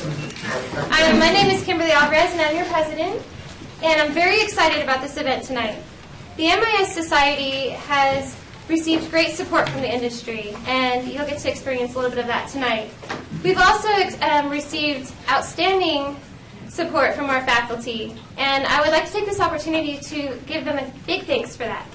My name is Kimberly Alvarez, and I'm your president. And I'm very excited about this event tonight. The MIS Society has received great support from the industry, and you'll get to experience a little bit of that tonight. We've also received outstanding support from our faculty, and I would like to take this opportunity to give them a big thanks for that.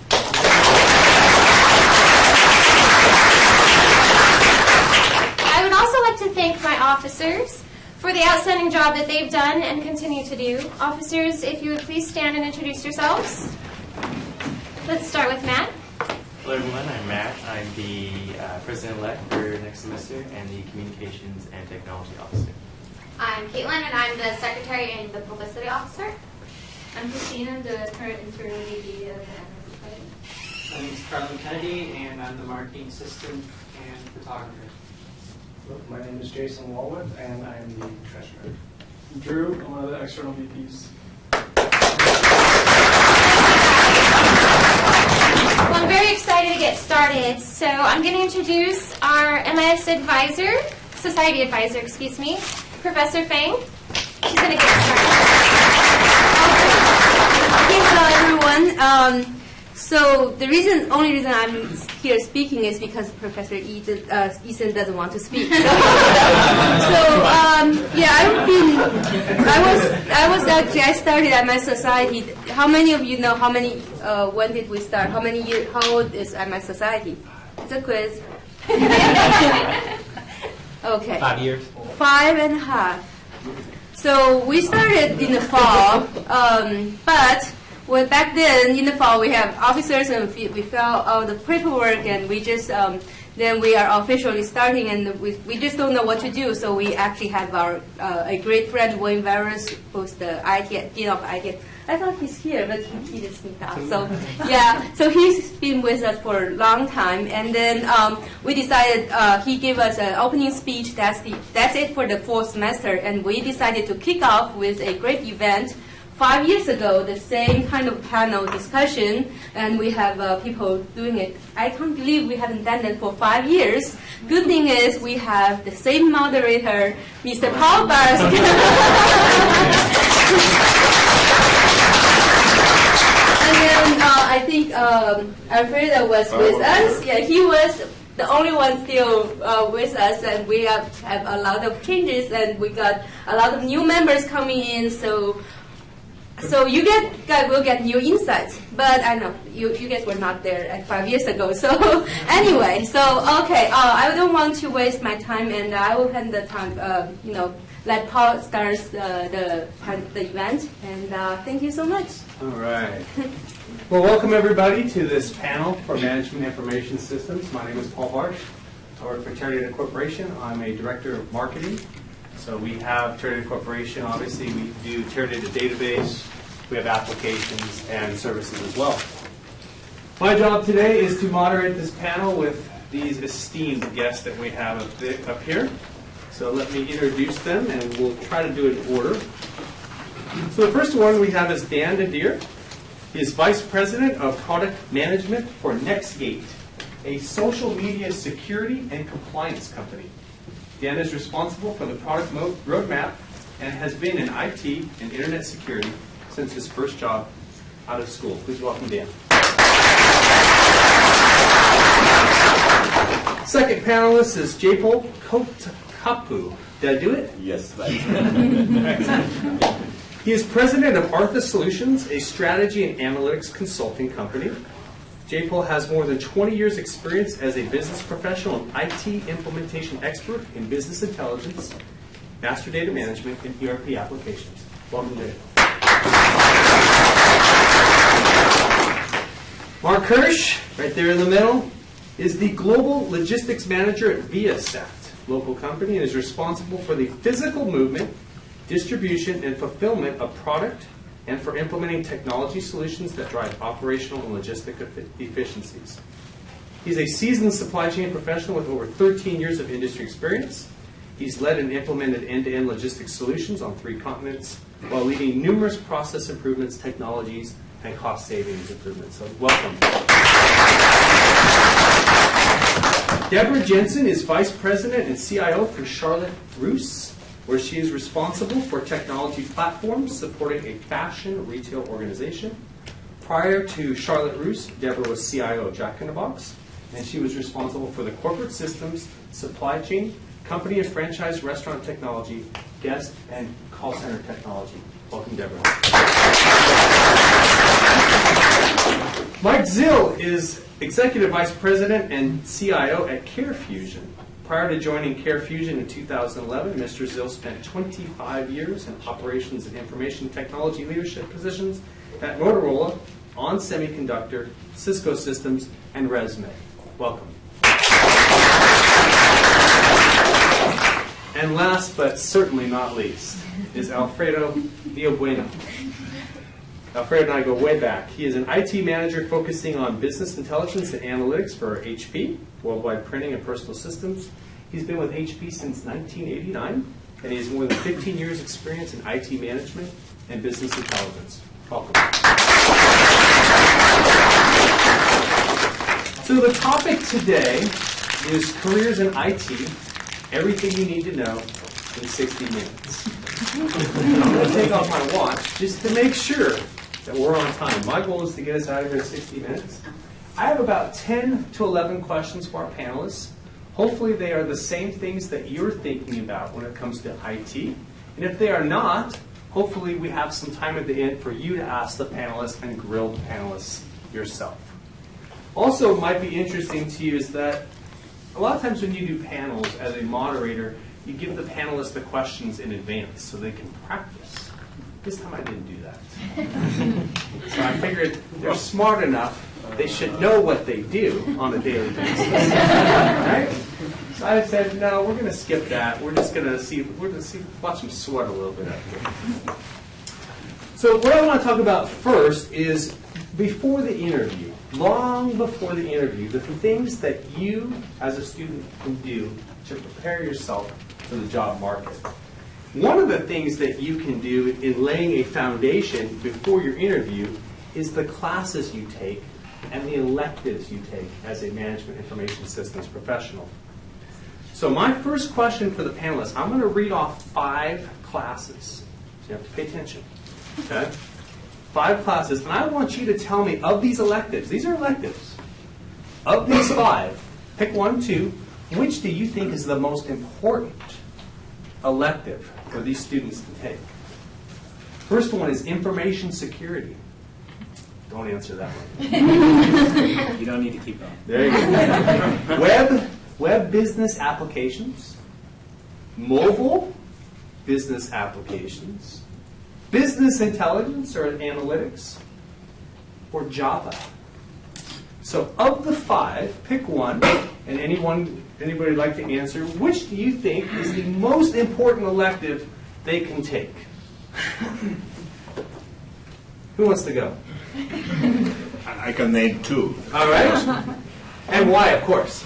I would also like to thank my officers for the outstanding job that they've done and continue to do. Officers, if you would please stand and introduce yourselves. Let's start with Matt. Hello everyone, I'm Matt. I'm the president-elect for next semester and the communications and technology officer. I'm Caitlin, and I'm the secretary and the publicity officer. I'm Christina, I'm the current internal AD of the Society. My name is Carlin Kennedy, and I'm the marketing assistant and photographer. My name is Jason Walwood, and I'm the treasurer. Drew, I'm one of the external VPs. Well, I'm very excited to get started. So I'm going to introduce our MIS advisor, society advisor, excuse me, Professor Fang. She's going to get started. Okay, hello everyone. So the only reason I'm here speaking is because Professor Ethan doesn't want to speak. Yeah, I started at my society. How many of you know when did we start? How old is my society? It's a quiz. Okay. 5 years. 5.5. So we started in the fall, but back then in the fall we have officers and we fill out all the paperwork, and we just then we are officially starting, and we just don't know what to do. So we actually have our a great friend Wayne Varus, who's the dean of IT. I thought he's here, but he just sneaked out. So yeah, so he's been with us for a long time, and then we decided he gave us an opening speech. That's it for the fall semester, and we decided to kick off with a great event. 5 years ago, the same kind of panel discussion, and we have people doing it. I can't believe we haven't done that for 5 years. Good thing is we have the same moderator, Mr. Paul Barsch. And then I think Alfredo was with us. Yeah, he was the only one still with us, and we have a lot of changes, and we got a lot of new members coming in. So you guys will get new insights, but I know you guys were not there 5 years ago. So anyway, okay, I don't want to waste my time, and I will hand the time. Let Paul start the event, and thank you so much. All right. Well, welcome everybody to this panel for Management Information Systems. My name is Paul Barsch. I work for Teradata Corporation. I'm a director of marketing. So we have Teradata Corporation. Obviously, we do Teradata database. We have applications and services as well. My job today is to moderate this panel with these esteemed guests that we have up here. So let me introduce them, and we'll try to do it in order. So the first one we have is Dan Nadir. He is Vice President of Product Management for NextGate, a social media security and compliance company. Dan is responsible for the product roadmap and has been in IT and internet security since his first job out of school. Please welcome Dan. Second panelist is Jaipal Kothakapu. Did I do it? Yes. He is president of Arthra Solutions, a strategy and analytics consulting company. Jaipal has more than 20 years' experience as a business professional and IT implementation expert in business intelligence, master data management, and ERP applications. Welcome, Jaipal. Mark Hirsch, right there in the middle, is the global logistics manager at Viasat, local company, and is responsible for the physical movement, distribution, and fulfillment of product, and for implementing technology solutions that drive operational and logistic efficiencies. He's a seasoned supply chain professional with over 13 years of industry experience. He's led and implemented end-to-end logistics solutions on 3 continents while leading numerous process improvements, technologies, and cost savings improvements. So welcome. Debrah Jensen is Vice President and CIO for Charlotte Russe. where she is responsible for technology platforms supporting a fashion retail organization. Prior to Charlotte Russe, Debrah was CIO of Jack in the Box, and she was responsible for the corporate systems, supply chain, company and franchise restaurant technology, guest and call center technology. Welcome, Debrah. Mike Zill is Executive Vice President and CIO at CareFusion. Prior to joining CareFusion in 2011, Mr. Zill spent 25 years in operations and information technology leadership positions at Motorola, On Semiconductor, Cisco Systems, and Resme. Welcome. And last but certainly not least is Alfredo Viejobueno. Alfredo and I go way back. He is an IT manager focusing on business intelligence and analytics for HP, Worldwide Printing and Personal Systems. He's been with HP since 1989, and he has more than 15 years experience in IT management and business intelligence. Welcome. So the topic today is careers in IT, everything you need to know in 60 minutes. I'm going to take off my watch just to make sure that we're on time. My goal is to get us out of here in 60 minutes. I have about 10 to 11 questions for our panelists. Hopefully they are the same things that you're thinking about when it comes to IT. And if they are not, hopefully we have some time at the end for you to ask the panelists and grill the panelists yourself. Also, might be interesting to you is that a lot of times when you do panels as a moderator, you give the panelists the questions in advance so they can practice. This time I didn't do that. So I figured they're smart enough, they should know what they do on a daily basis. Right? So I said, no, we're going to skip that. We're just going to watch them sweat a little bit up here. So what I want to talk about first is before the interview, long before the interview, the things that you as a student can do to prepare yourself for the job market. One of the things that you can do in laying a foundation before your interview is the classes you take and the electives you take as a management information systems professional. So my first question for the panelists, I'm going to read off 5 classes. So you have to pay attention. Okay? 5 classes, and I want you to tell me of these electives, these are electives, of these 5, pick 1, 2, which do you think is the most important elective for these students to take? First one is information security. Don't answer that one. You don't need to keep going. There you go. Web business applications, mobile business applications, business intelligence or analytics, or Java. So of the 5, pick one, and anybody like to answer, which do you think is the most important elective they can take? Who wants to go? I can name 2. All right. And why, of course?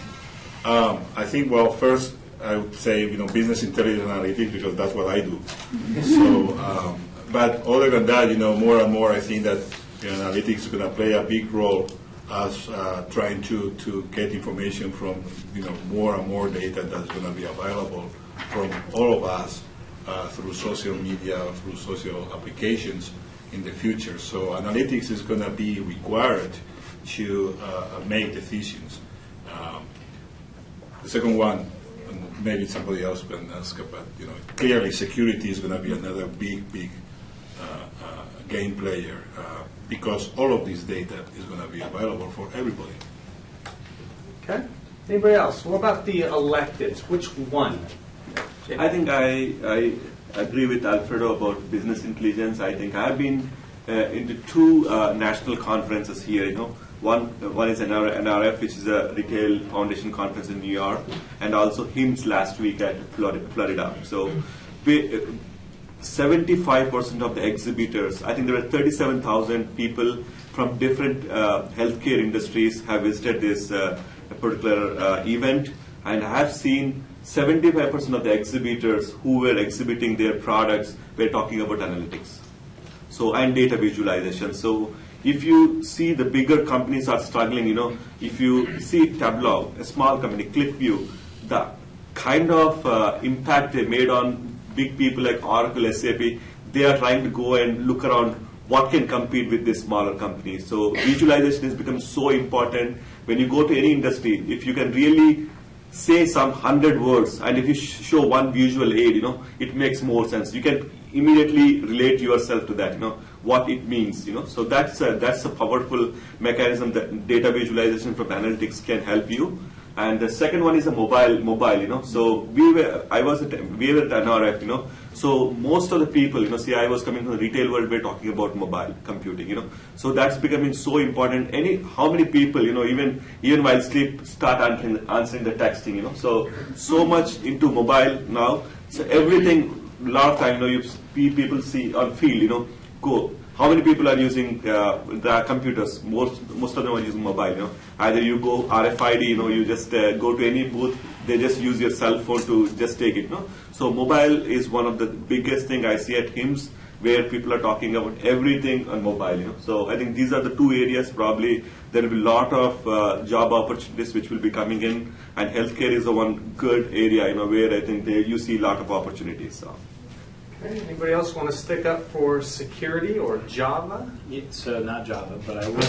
I think, well, first I would say, business intelligence analytics, because that's what I do. So, but other than that, more and more I think that analytics is going to play a big role as trying to get information from, more and more data that's going to be available from all of us through social media, through social applications in the future. So analytics is going to be required to make decisions. The second one, maybe somebody else can ask about, clearly security is going to be another big game player because all of this data is going to be available for everybody. Okay. Anybody else? What about the electives? Which one? I think I agree with Alfredo about business intelligence. I think I've been into 2 national conferences here. One is NRF, which is a retail foundation conference in New York, and also HIMSS last week at Florida. So 75% of the exhibitors, I think there were 37,000 people from different healthcare industries have visited this particular event, and I have seen 75% of the exhibitors who were exhibiting their products were talking about analytics, and data visualization. So if you see the bigger companies are struggling, if you see Tableau, a small company, ClickView, the kind of impact they made on big people like Oracle, SAP, they are trying to go and look around what can compete with these smaller companies. So visualization has become so important. When you go to any industry, if you can really say some 100 words, and if you show one visual aid, it makes more sense. You can immediately relate yourself to that, what it means, So that's a powerful mechanism that data visualization from analytics can help you. And the second one is a mobile, So we were at NRF, So most of the people, see, I was coming from the retail world, we're talking about mobile computing, So that's becoming so important. How many people, even while sleep, start answering the texting, So much into mobile now. So everything, a lot of time, you people see on field, go. How many people are using the computers? Most of them are using mobile. Either you go RFID, you just go to any booth, they just use your cell phone to just take it. So mobile is one of the biggest thing I see at HIMSS, where people are talking about everything on mobile. So I think these are the two areas. Probably there will be a lot of job opportunities which will be coming in, and healthcare is the one good area, where I think you see a lot of opportunities. So. Okay. Anybody else want to stick up for security or Java? So not Java, but I will.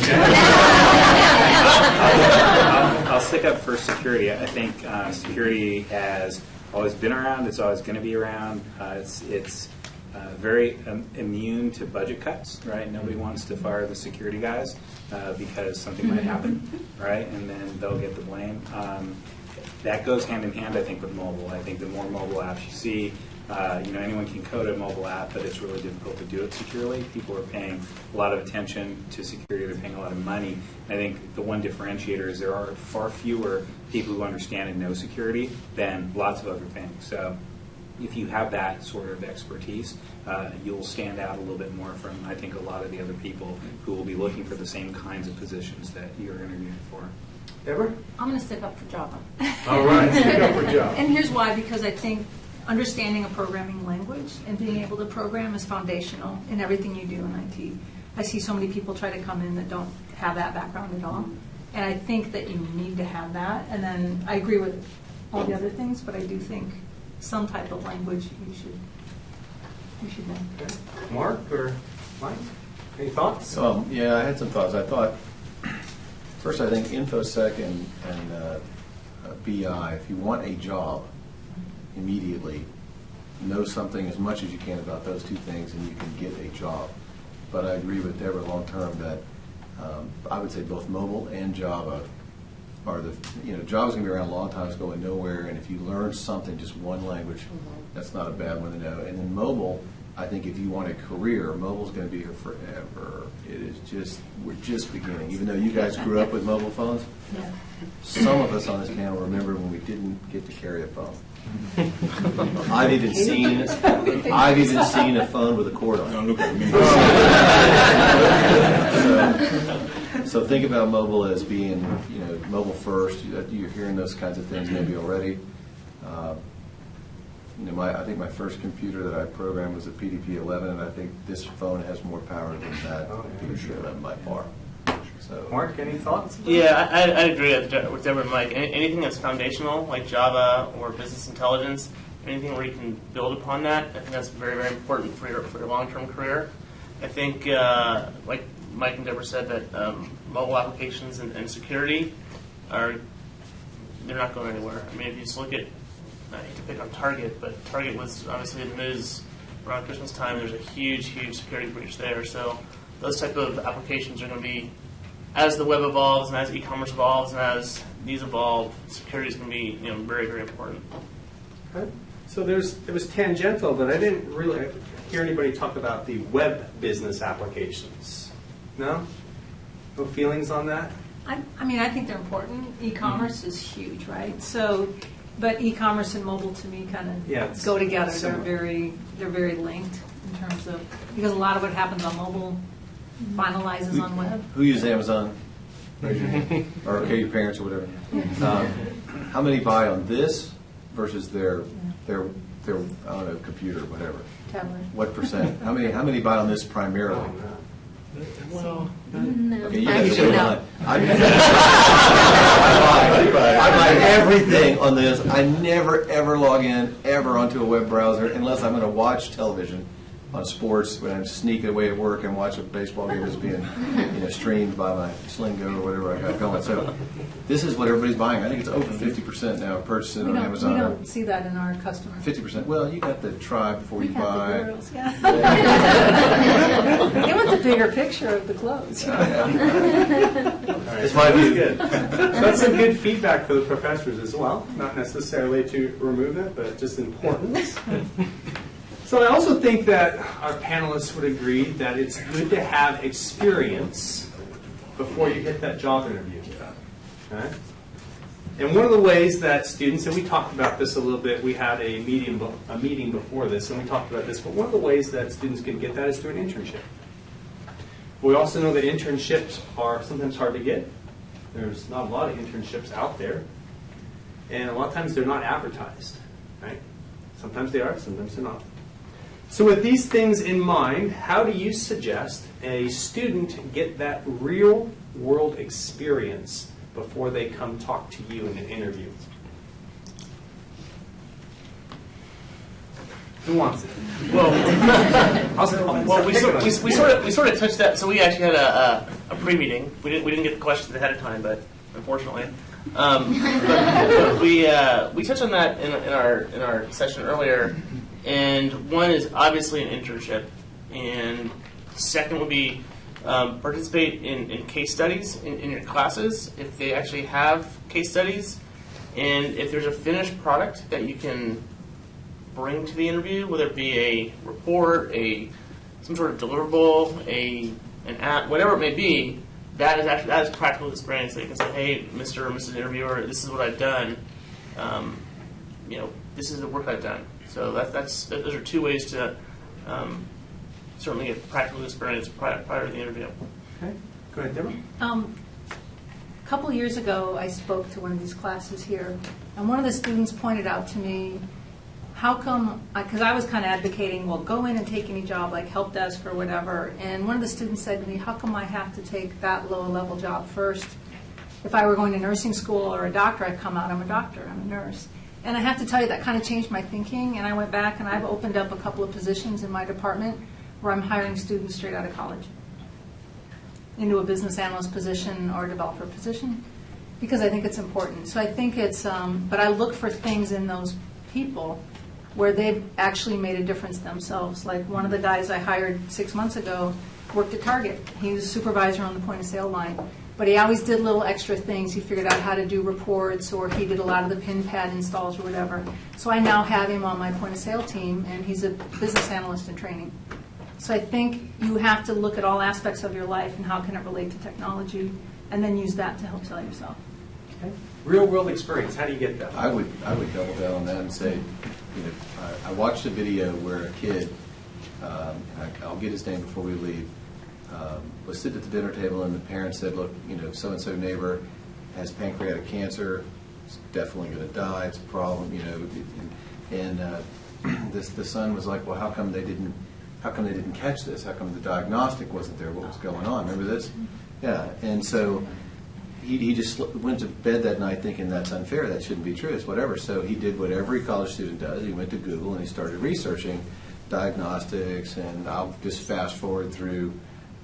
I'll stick up for security. I think security has always been around. It's always going to be around. It's very immune to budget cuts, right? Nobody wants to fire the security guys because something might happen, right? And then they'll get the blame. That goes hand in hand, I think, with mobile. I think the more mobile apps you see, anyone can code a mobile app, but it's really difficult to do it securely. People are paying a lot of attention to security. They're paying a lot of money. I think the one differentiator is there are far fewer people who understand and know security than lots of other things. So if you have that sort of expertise, you'll stand out a little bit more from, I think, a lot of the other people who will be looking for the same kinds of positions that you're interviewing for. Debrah? I'm going to stick up for Java. All right, stick up for Java. And here's why, because I think understanding a programming language and being able to program is foundational in everything you do in IT. I see so many people try to come in that don't have that background at all. And I think that you need to have that. And then I agree with all the other things, but I do think some type of language you should know. Okay. Mark or Mike? Any thoughts? Yeah, I had some thoughts. I thought, first, I think InfoSec and BI, if you want a job immediately, know something as much as you can about those two things and you can get a job. But I agree with Debrah long term that I would say both mobile and Java are Java's going to be around a long time, it's going nowhere, and if you learn something, just one language, that's not a bad one to know. And then mobile, I think if you want a career, mobile's going to be here forever. We're just beginning. Even though you guys grew up with mobile phones, some of us on this panel remember when we didn't get to carry a phone. I've even seen a phone with a cord on it. Don't look at me. So think about mobile as being, mobile first. You're hearing those kinds of things maybe already. I think my first computer that I programmed was a PDP-11, and I think this phone has more power than that PDP-11 by far. So, Mark, any thoughts? Yeah, I agree with Debrah and Mike. Anything that's foundational, like Java or business intelligence, anything where you can build upon that, I think that's very, very important for your long-term career. I think, like Mike and Debrah said, that mobile applications and security they're not going anywhere. I mean, if you just look at, I hate to pick on Target, but Target was obviously in the news around Christmas time. There's a huge, huge security breach there. So those type of applications are going to be, as the web evolves and as e-commerce evolves and as these evolve, security is going to be very, very important. Okay. So it was tangential, but I didn't really hear anybody talk about the web business applications. No? No feelings on that? I think they're important. E-commerce is huge, right? But e-commerce and mobile to me kind of go together. They're very linked in terms of, because a lot of what happens on mobile finalizes on web. Who uses Amazon? Raise your hand. Or your parents or whatever. How many buy on this versus their computer, whatever? Tablet. What percent? How many buy on this primarily? Well, Okay, you guys are not. I buy everything on this. I never ever log in ever onto a web browser unless I'm going to watch television on sports when I'm sneaking away at work and watch a baseball game that's being streamed by my Slingo or whatever I got going. So this is what everybody's buying. I think it's over 50% now purchasing on Amazon. We don't see that in our customers. 50%. Well, you got the try before you We got buy. the girls, yeah. They want the bigger picture of the clothes. It's my view. Good. So that's some good feedback for the professors as well. Not necessarily to remove it, but just importance. So I also think that our panelists would agree that it's good to have experience before you hit that job interview. Okay? And one of the ways that students, and we talked about this a little bit, we had a meeting before this, and we talked about this, but one of the ways that students can get that is through an internship. We also know that internships are sometimes hard to get. There's not a lot of internships out there, and a lot of times they're not advertised. Right? Sometimes they are, sometimes they're not. So with these things in mind, how do you suggest a student get that real world experience before they come talk to you in an interview? Who wants it? Well, we sort of touched that. So we actually had a pre-meeting. We didn't get the questions ahead of time, but unfortunately, but we touched on that in our session earlier. And one is obviously an internship, and second would be participate in case studies in your classes if they actually have case studies, and if there's a finished product that you can bring to the interview, whether it be a report, some sort of deliverable, an app, whatever it may be, that is practical experience that you can say, hey, Mr. or Mrs. Interviewer, this is what I've done. This is the work I've done. So those are two ways to certainly get practical experience prior to the interview. Okay, go ahead, Debrah. A couple years ago, I spoke to one of these classes here, and one of the students pointed out to me, how come, because I was kind of advocating, well, go in and take any job like help desk or whatever, and one of the students said to me, how come I have to take that low level job first? If I were going to nursing school or a doctor, I'd come out, I'm a doctor, I'm a nurse. And I have to tell you, that kind of changed my thinking, and I went back and I've opened up a couple of positions in my department where I'm hiring students straight out of college into a business analyst position or a developer position, because I think it's important. So I think it's, but I look for things in those people where they've actually made a difference themselves. Like one of the guys I hired 6 months ago worked at Target. He was a supervisor on the point of sale line. But he always did little extra things. He figured out how to do reports, or he did a lot of the pin pad installs or whatever. So I now have him on my point of sale team, and he's a business analyst in training. So I think you have to look at all aspects of your life and how can it relate to technology, and then use that to help sell yourself. Okay. Real world experience, how do you get that? I would double down on that and say, I watched a video where a kid, I'll get his name before we leave, was sitting at the dinner table and the parents said, look, so-and-so neighbor has pancreatic cancer, it's definitely going to die, it's a problem, and the son was like, well, how come they didn't catch this? How come the diagnostic wasn't there? What was going on? Remember this? Yeah, and so he just went to bed that night thinking that's unfair, that shouldn't be true, it's whatever. So he did what every college student does. He went to Google and he started researching diagnostics, and I'll just fast forward through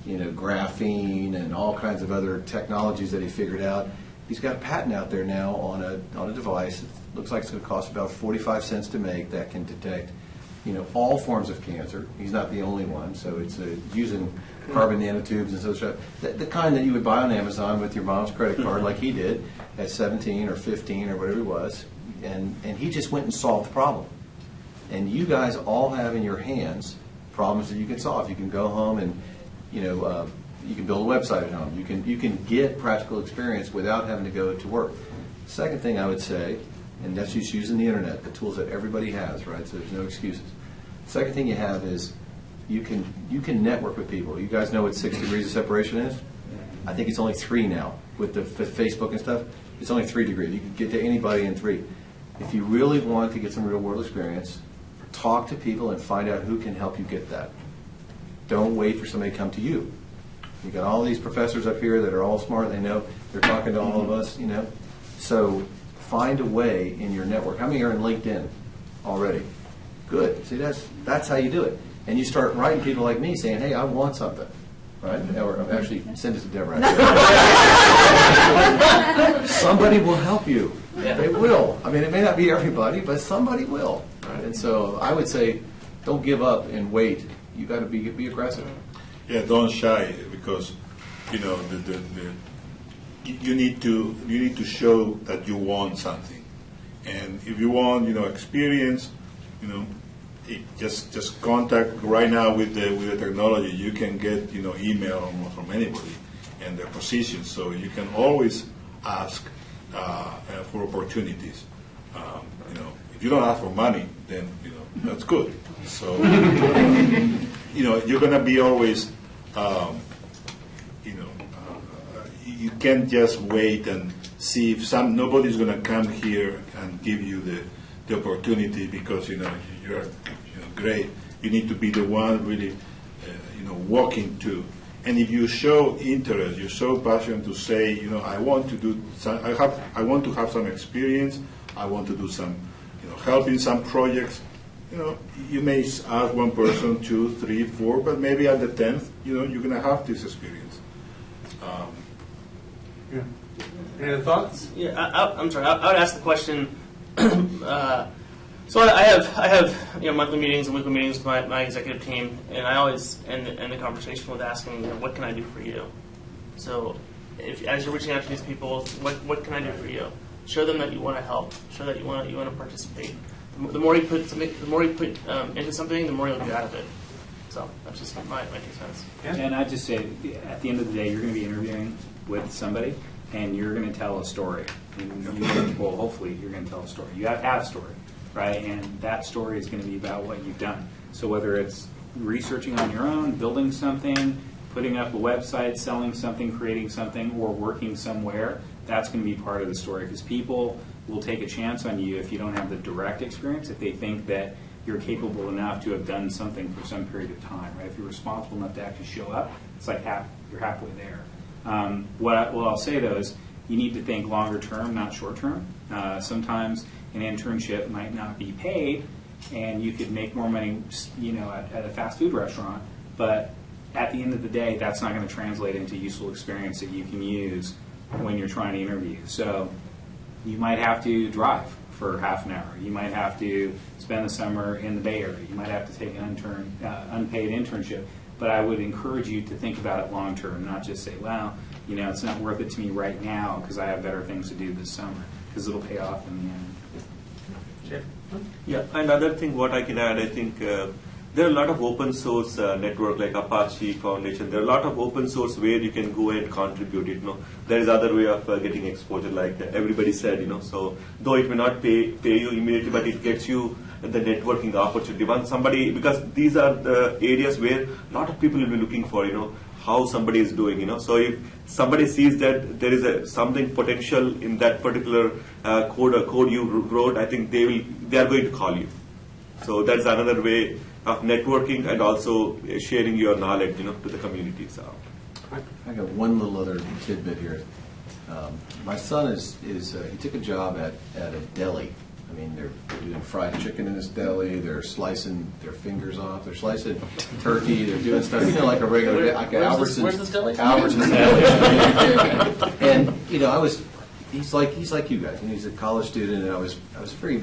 graphene and all kinds of other technologies that he figured out. He's got a patent out there now on a device. It looks like it's going to cost about 45 cents to make, that can detect all forms of cancer. He's not the only one, so it's using carbon nanotubes and such. The kind that you would buy on Amazon with your mom's credit card, like he did at 17 or 15 or whatever he was, and he just went and solved the problem. And you guys all have in your hands problems that you can solve. You can go home and you can build a website at home. You can get practical experience without having to go to work. The second thing I would say, and that's just using the internet, the tools that everybody has, right? So there's no excuses. The second thing you have is you can network with people. You guys know what 6 degrees of separation is? I think it's only 3 now with the Facebook and stuff. It's only 3 degrees. You can get to anybody in 3. If you really want to get some real world experience, talk to people and find out who can help you get that. Don't wait for somebody to come to you. You got all these professors up here that are all smart. They know they're talking to all of us. So find a way in your network. How many are in LinkedIn already? Good. See, that's how you do it. And you start writing people like me saying, "Hey, I want something." Right? Or actually, send it to Debrah. Somebody will help you. They will. I mean, it may not be everybody, but somebody will. Right? And so I would say, don't give up and wait. You got to be aggressive. Yeah, don't shy, because you need to show that you want something, and if you want experience, just contact right now with the technology. You can get email almost from anybody and their position, so you can always ask for opportunities. If you don't ask for money, then that's good. So you're gonna be always. You can't just wait and see if nobody's going to come here and give you the opportunity because you're great. You need to be the one really walking to. And if you show interest, you're so passionate to say, I want to do. I want to have some experience. I want to do some, help in some projects. You may ask one person, 2, 3, 4, but maybe at the 10th, you're going to have this experience. Yeah. Any other thoughts? Yeah, I'm sorry. I would ask the question. So I have monthly meetings and weekly meetings with my executive team, and I always end the conversation with asking, what can I do for you? So as you're reaching out to these people, what can I do for you? Show them that you want to help. Show that you want to participate. The more you put into something, the more you'll get out of it. So that's just my 2 cents. And I just say, at the end of the day, you're going to be interviewing with somebody, and you're going to tell a story. Well, hopefully, you're going to tell a story. You have to have a story, right? And that story is going to be about what you've done. So whether it's researching on your own, building something, putting up a website, selling something, creating something, or working somewhere, that's going to be part of the story, because people will take a chance on you if you don't have the direct experience, if they think that you're capable enough to have done something for some period of time, right? If you're responsible enough to actually show up, it's like you're halfway there. What I'll say, though, is you need to think longer term, not short term. Sometimes an internship might not be paid, and you could make more money, at a fast food restaurant, but at the end of the day, that's not going to translate into useful experience that you can use when you're trying to interview. So you might have to drive for half an hour. You might have to spend the summer in the Bay Area. You might have to take an unpaid internship. But I would encourage you to think about it long term, not just say, well, it's not worth it to me right now because I have better things to do this summer, because it'll pay off in the end. Jeff? Yeah, another thing what I can add, I think there are a lot of open source network like Apache Foundation. There are a lot of open source where you can go and contribute. There is other way of getting exposure, like everybody said. So though it may not pay you immediately, but it gets you the networking opportunity. Because these are the areas where a lot of people will be looking for. How somebody is doing. So if somebody sees that there is something potential in that particular code you wrote, I think they are going to call you. So that's another way of networking and also sharing your knowledge, to the community. So I got one little other tidbit here. My son he took a job at a deli. I mean, they're doing fried chicken in this deli. They're slicing their fingers off. They're slicing turkey. They're doing stuff, like a regular, like an Albertsons. Where's this deli? Albertsons deli. And he's like you guys. He's a college student, and I was very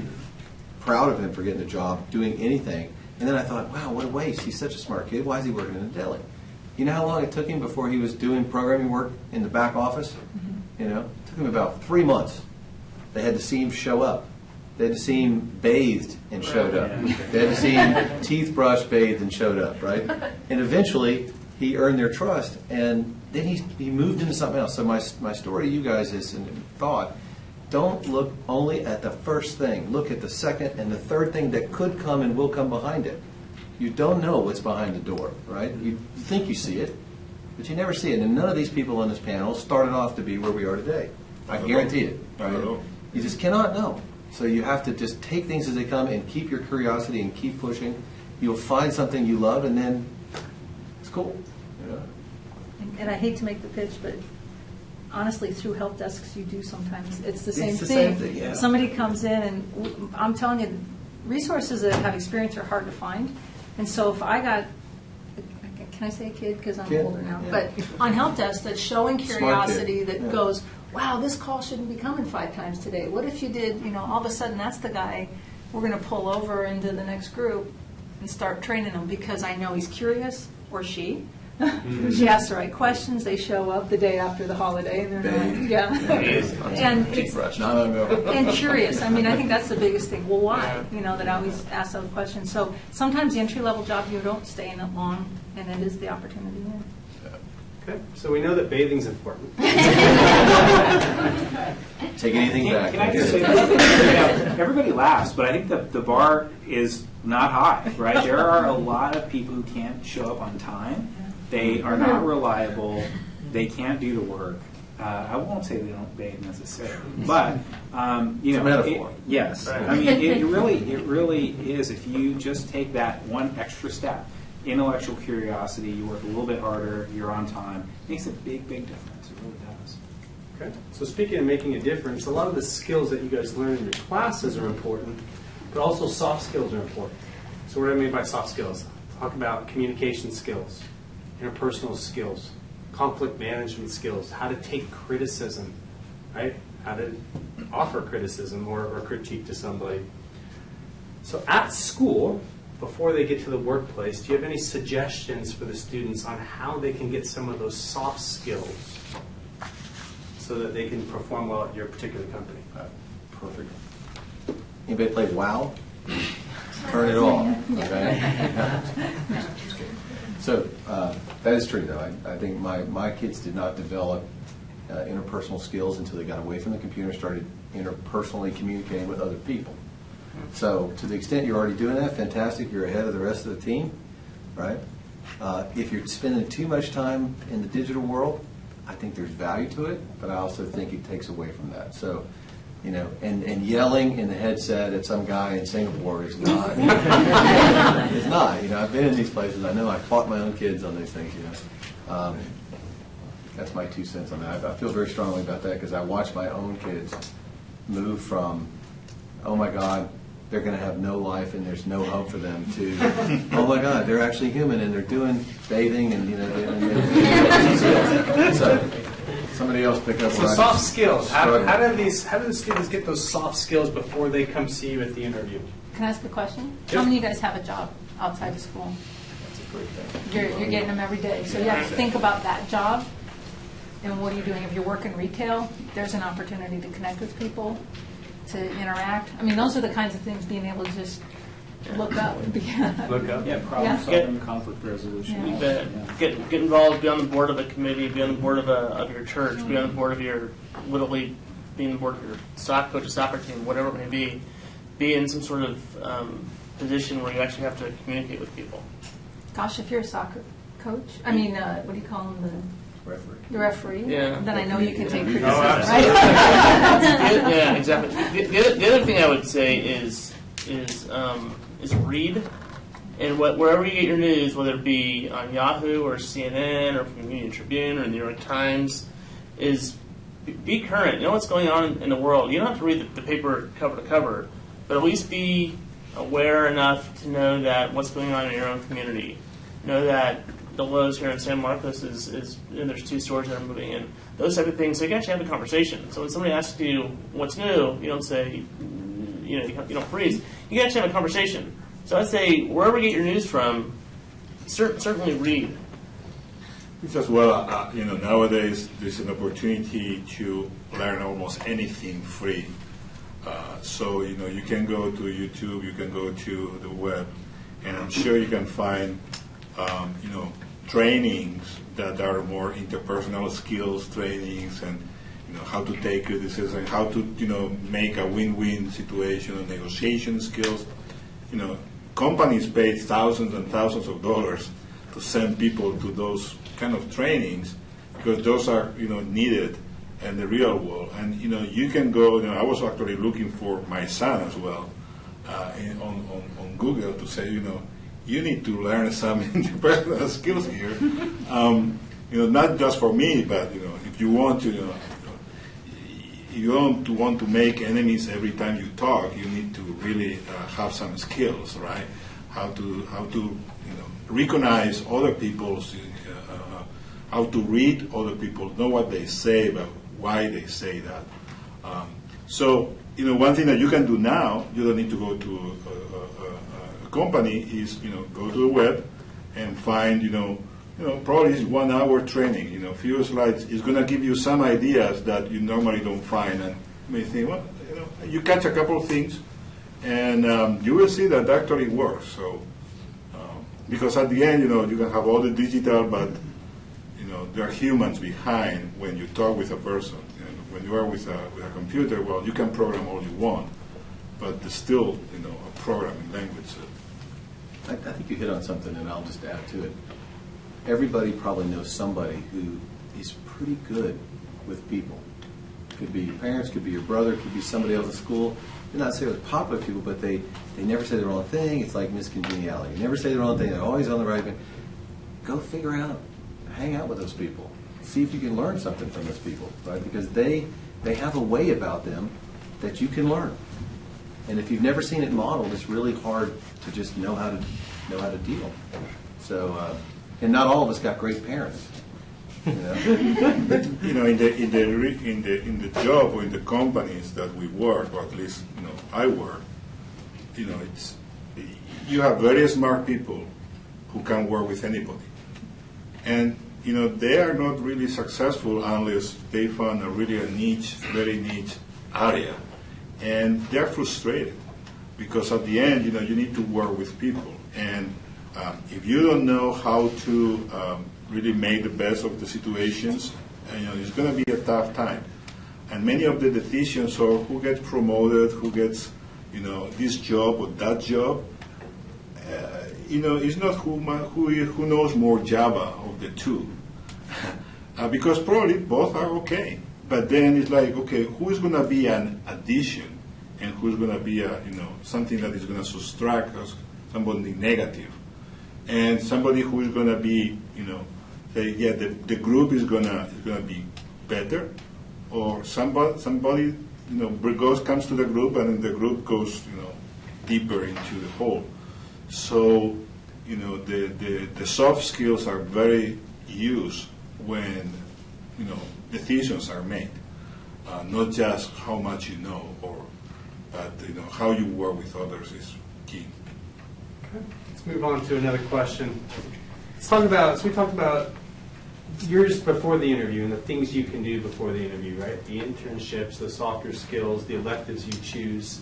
proud of him for getting a job, doing anything. And then I thought, wow, what a waste. He's such a smart kid. Why is he working in a deli? You know how long it took him before he was doing programming work in the back office? It took him about 3 months. They had to see him show up. They had to see him bathed and showed up. They had to see him teeth brushed, bathed, and showed up, right? And eventually, he earned their trust, and then he moved into something else. So my story to you guys is in thought, don't look only at the first thing. Look at the second and the third thing that could come and will come behind it. You don't know what's behind the door, right? You think you see it, but you never see it. And none of these people on this panel started off to be where we are today. I guarantee it. Right? You just cannot know. So you have to just take things as they come and keep your curiosity and keep pushing. You'll find something you love, and then it's cool. And and I hate to make the pitch, but honestly, through help desks, you do sometimes. It's the same thing. Same thing, yeah. Somebody comes in, and I'm telling you, resources that have experience are hard to find. And so if I got, can I say kid because I'm older now, yeah. but on help desk that's showing Smart curiosity kid. that Yeah. goes, wow, this call shouldn't be coming 5 times today. What if you did, all of a sudden that's the guy we're going to pull over into the next group and start training them because I know he's curious, or she. She asks the right questions. They show up the day after the holiday, and they're not, yeah. And it's and curious. I mean, I think that's the biggest thing. Well, why? That I always ask those questions. So sometimes the entry level job you don't stay in it long, and it is the opportunity. Okay, so we know that bathing's important. Take anything back. Can I just say, everybody laughs, but I think the bar is not high, right? There are a lot of people who can't show up on time. They are not reliable. They can't do the work. I won't say they don't bathe necessarily, but It's a metaphor. Yes, Right. I mean it really is. If you just take that one extra step, intellectual curiosity, you work a little bit harder, you're on time. It makes a big difference. It really does. Okay. So speaking of making a difference, a lot of the skills that you guys learn in your classes are important, but also soft skills are important. So what do I mean by soft skills? Talk about communication skills, interpersonal skills, conflict management skills, how to take criticism, right? How to offer criticism or critique to somebody. So at school, before they get to the workplace, do you have any suggestions for the students on how they can get some of those soft skills so that they can perform well at your particular company? Perfect. Anybody play WoW? Turn it off. Okay. So that is true, though. I think my kids did not develop interpersonal skills until they got away from the computer and started interpersonally communicating with other people. So to the extent you're already doing that, fantastic. You're ahead of the rest of the team, right? If you're spending too much time in the digital world, I think there's value to it, but I also think it takes away from that. So, and yelling in the headset at some guy in Singapore is not. It's not. I've been in these places. I know I fought my own kids on these things. That's my 2 cents on that. I feel very strongly about that because I watch my own kids move from, oh my God, they're going to have no life and there's no hope for them, to, oh my God, they're actually human and they're doing bathing and so somebody else pick up. So soft skills. How do the students get those soft skills before they come see you at the interview? Can I ask a question? Yep. How many of you guys have a job outside of school? That's a great thing. You're getting them every day. So you have to think about that job and what are you doing. If you're working retail, there's an opportunity to connect with people, to interact. I mean, those are the kinds of things, being able to just look up. Look up. Yeah, problem solving, conflict resolution. You bet. Get involved, be on the board of a committee, be on the board of your church, be on the board of your Little League, be on the board of your soccer coach, soccer team, whatever it may be. Be in some sort of position where you actually have to communicate with people. Gosh, if you're a soccer coach, I mean, what do you call them? Referee. The referee? Yeah. Then I know you can take criticism, absolutely. right? Yeah, exactly. The other thing I would say is read, and wherever you get your news, whether it be on Yahoo or CNN or from the Union Tribune or the New York Times, is be current. You know what's going on in the world. You don't have to read the paper cover to cover, but at least be aware enough to know that what's going on in your own community. Know that the Lowe's here in San Marcos is and there's 2 stores that are moving in. Those type of things. So you can actually have a conversation. So when somebody asks you what's new, you don't say, you don't freeze. You can actually have a conversation. So I'd say wherever you get your news from, certainly read. As well, nowadays there's an opportunity to learn almost anything free. So you can go to YouTube, you can go to the web, and I'm sure you can find trainings that are more interpersonal skills trainings, and how to take criticism, how to make a win-win situation, and negotiation skills. Companies pay thousands and thousands of dollars to send people to those kind of trainings because those are needed in the real world. And you can go. I was actually looking for my son as well on Google to say you need to learn some interpersonal skills here. not just for me, but if you want to, you don't want to make enemies every time you talk. You need to really have some skills, right? How to recognize other people's, how to read other people, know what they say, but why they say that. So one thing that you can do now, you don't need to go to a company, is go to the web and find probably it's 1 hour training. Few slides is going to give you some ideas that you normally don't find, and you may think, well, you catch a couple of things, and you will see that actually works. So because at the end, you can have all the digital, but there are humans behind when you talk with a person. When you are with a computer, well, you can program all you want, but there's still a programming language. I think you hit on something, and I'll just add to it. Everybody probably knows somebody who is pretty good with people. Could be your parents, could be your brother, could be somebody else at school. They're not necessarily popular people, but they never say the wrong thing. It's like miscongeniality. You never say the wrong thing. They're always on the right thing. Go figure out, hang out with those people. See if you can learn something from those people, right? Because they have a way about them that you can learn. And if you've never seen it modeled, it's really hard to just know how to deal. So, and not all of us got great parents. In the job or in the companies that we work, or at least I work, it's you have very smart people who can work with anybody, and they are not really successful unless they found a very niche area, and they're frustrated because at the end, you need to work with people, and if you don't know how to really make the best of the situations, it's going to be a tough time. And many of the decisions of who gets promoted, who gets this job or that job, it's not who knows more Java of the two, because probably both are okay. But then it's like, okay, who is going to be an addition, and who's going to be something that is going to subtract somebody negative, and somebody who is going to be say, yeah, the group is going to be better, or somebody comes to the group and the group goes deeper into the hole. So the soft skills are very used when decisions are made, not just how much you know, but how you work with others is key. Okay. Let's move on to another question. We talked about yours before the interview and the things you can do before the interview, right? The internships, the softer skills, the electives you choose.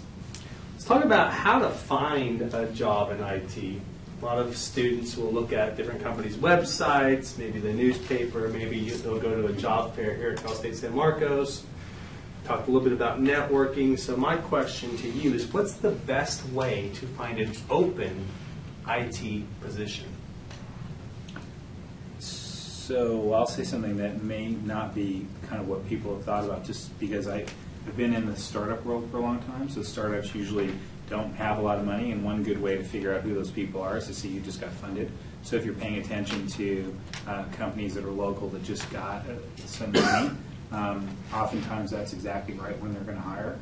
Let's talk about how to find a job in IT. A lot of students will look at different companies' websites, maybe the newspaper, maybe they'll go to a job fair here at Cal State San Marcos. Talked a little bit about networking. So my question to you is, what's the best way to find an open IT position? So I'll say something that may not be kind of what people have thought about, just because I've been in the startup world for a long time. So startups usually don't have a lot of money, and one good way to figure out who those people are is to see who just got funded. So if you're paying attention to companies that are local that just got some money, oftentimes that's exactly right when they're going to hire.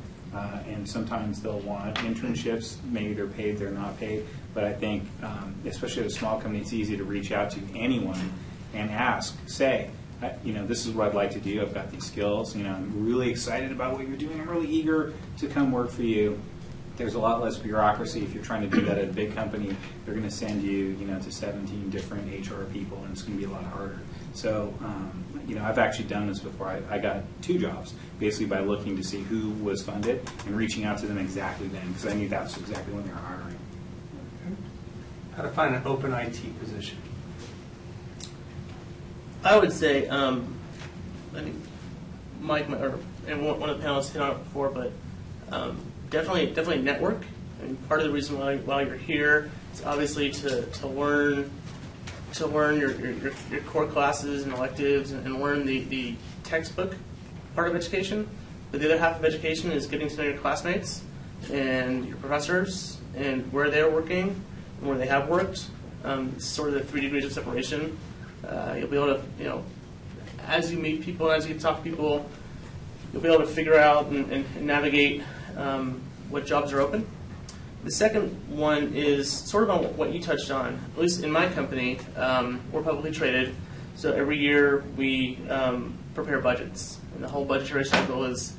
And sometimes they'll want internships. Maybe they're paid, they're not paid. But I think, especially at a small company, it's easy to reach out to anyone and ask, say, this is what I'd like to do. I've got these skills. I'm really excited about what you're doing. I'm really eager to come work for you. There's a lot less bureaucracy. If you're trying to do that at a big company, they're going to send you, to 17 different HR people, and it's going to be a lot harder. So, I've actually done this before. I got 2 jobs, basically by looking to see who was funded and reaching out to them exactly then, because I knew that's exactly when they were hiring. Okay. How to find an open IT position? I would say, I think Mike and one of the panelists hit on it before, but definitely network. And part of the reason why you're here is obviously to learn your core classes and electives and learn the textbook part of education. But the other half of education is getting to know your classmates and your professors and where they're working and where they have worked. It's sort of the 3 degrees of separation. You'll be able to as you meet people and as you talk to people, you'll be able to figure out and navigate what jobs are open. The second one is sort of on what you touched on. At least in my company, we're publicly traded, so every year we prepare budgets. And the whole budgetary cycle is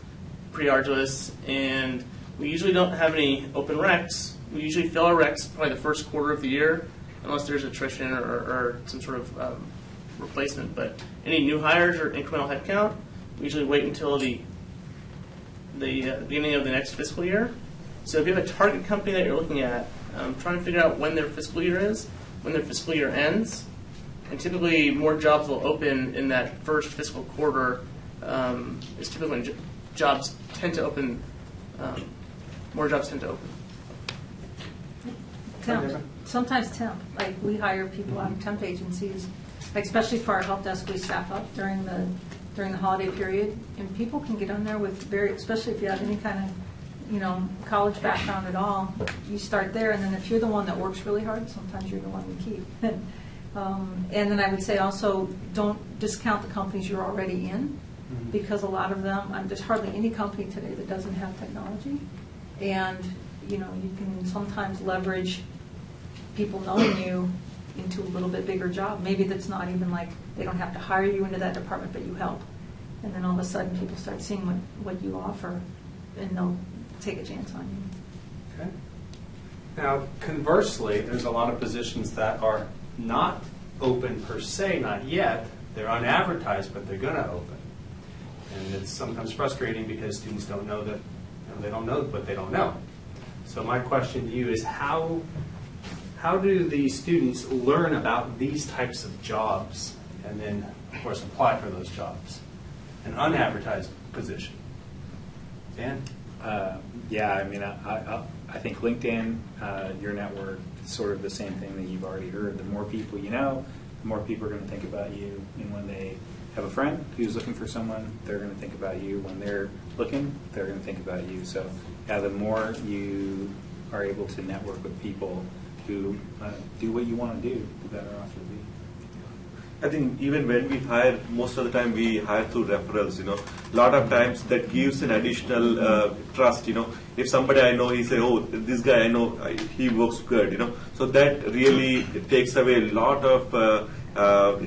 pretty arduous, and we usually don't have any open recs. We usually fill our recs probably the first quarter of the year, unless there's attrition or some sort of replacement. But any new hires or incremental headcount, we usually wait until the beginning of the next fiscal year. So if you have a target company that you're looking at, trying to figure out when their fiscal year is, when their fiscal year ends, and typically more jobs will open in that first fiscal quarter. Is typically when jobs tend to open. More jobs tend to open. Temp. Sometimes temp. Like we hire people out of temp agencies, like especially for our help desk, we staff up during the holiday period, and people can get on there with especially if you have any kind of college background at all, you start there, and then if you're the one that works really hard, sometimes you're the one we keep. And then I would say also, don't discount the companies you're already in, because a lot of them, there's hardly any company today that doesn't have technology, and you can sometimes leverage people knowing you into a little bit bigger job. Maybe that's not even like they don't have to hire you into that department, but you help, and then all of a sudden people start seeing what you offer, and they'll take a chance on you. Okay. Now, conversely, there's a lot of positions that are not open per se, not yet. They're unadvertised, but they're going to open. And it's sometimes frustrating because students don't know that they don't know what they don't know. So my question to you is how do the students learn about these types of jobs and then, of course, apply for those jobs? An unadvertised position. Dan? Yeah, I mean, I think LinkedIn, your network, is sort of the same thing that you've already heard. The more people you know, the more people are going to think about you. And when they have a friend who's looking for someone, they're going to think about you. When they're looking, they're going to think about you. So, yeah, the more you are able to network with people who do what you want to do, the better off you'll be. I think even when we hire, most of the time we hire through referrals, A lot of times that gives an additional trust, If somebody I know, he say, oh, this guy I know, he works good, So that really takes away a lot of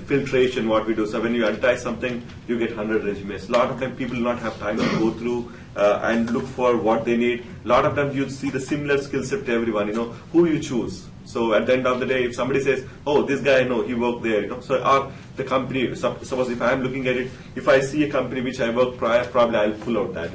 filtration what we do. So when you advertise something, you get 100 resumes. A lot of times people do not have time to go through and look for what they need. A lot of times you see the similar skill set to everyone, who you choose. So at the end of the day, if somebody says, oh, this guy I know, he worked there, So the company, suppose if I'm looking at it, if I see a company which I worked prior, probably I'll pull out that,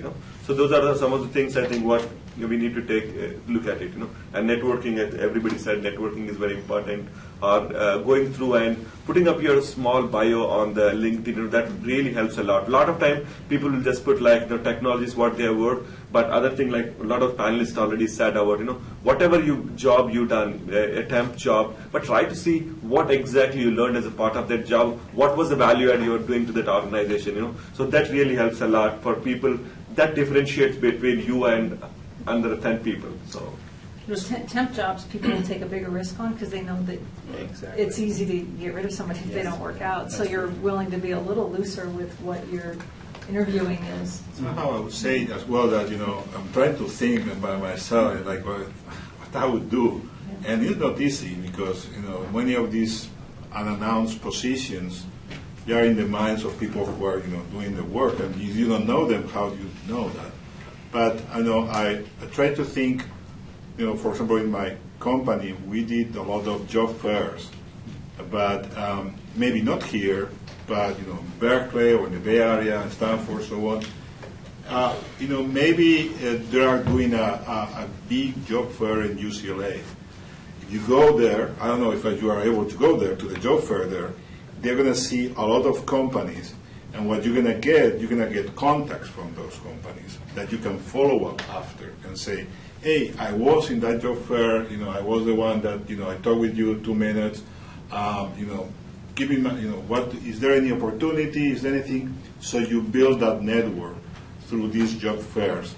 So those are some of the things I think what we need to take a look at it, And networking, as everybody said, networking is very important. Or going through and putting up your small bio on the LinkedIn, that really helps a lot. A lot of time people will just put like technology is what they have worked, but other thing like a lot of panelists already said about whatever job you done, a temp job, but try to see what exactly you learned as a part of that job, what was the value add you were doing to that organization, So that really helps a lot for people. That differentiates between you and under 10 people. So. Those temp jobs, people will take a bigger risk on because they know that it's easy to get rid of somebody if they don't work out. So you're willing to be a little looser with what your interviewing is. Somehow I would say as well that, I'm trying to think by myself, like what I would do. And it's not easy because, many of these unannounced positions, they are in the minds of people who are, doing the work. And if you don't know them, how do you know that? But I try to think, for example, in my company, we did a lot of job fairs, but maybe not here, but Berkeley or in the Bay Area and Stanford, so on. Maybe they are doing a big job fair in UCLA. If you go there, I don't know if you are able to go there to the job fair there. They're going to see a lot of companies, and what you're going to get contacts from those companies that you can follow up after and say, hey, I was in that job fair, I was the one that, I talked with you 2 minutes, keep in mind, what, is there any opportunity, is there anything? So you build that network through these job fairs.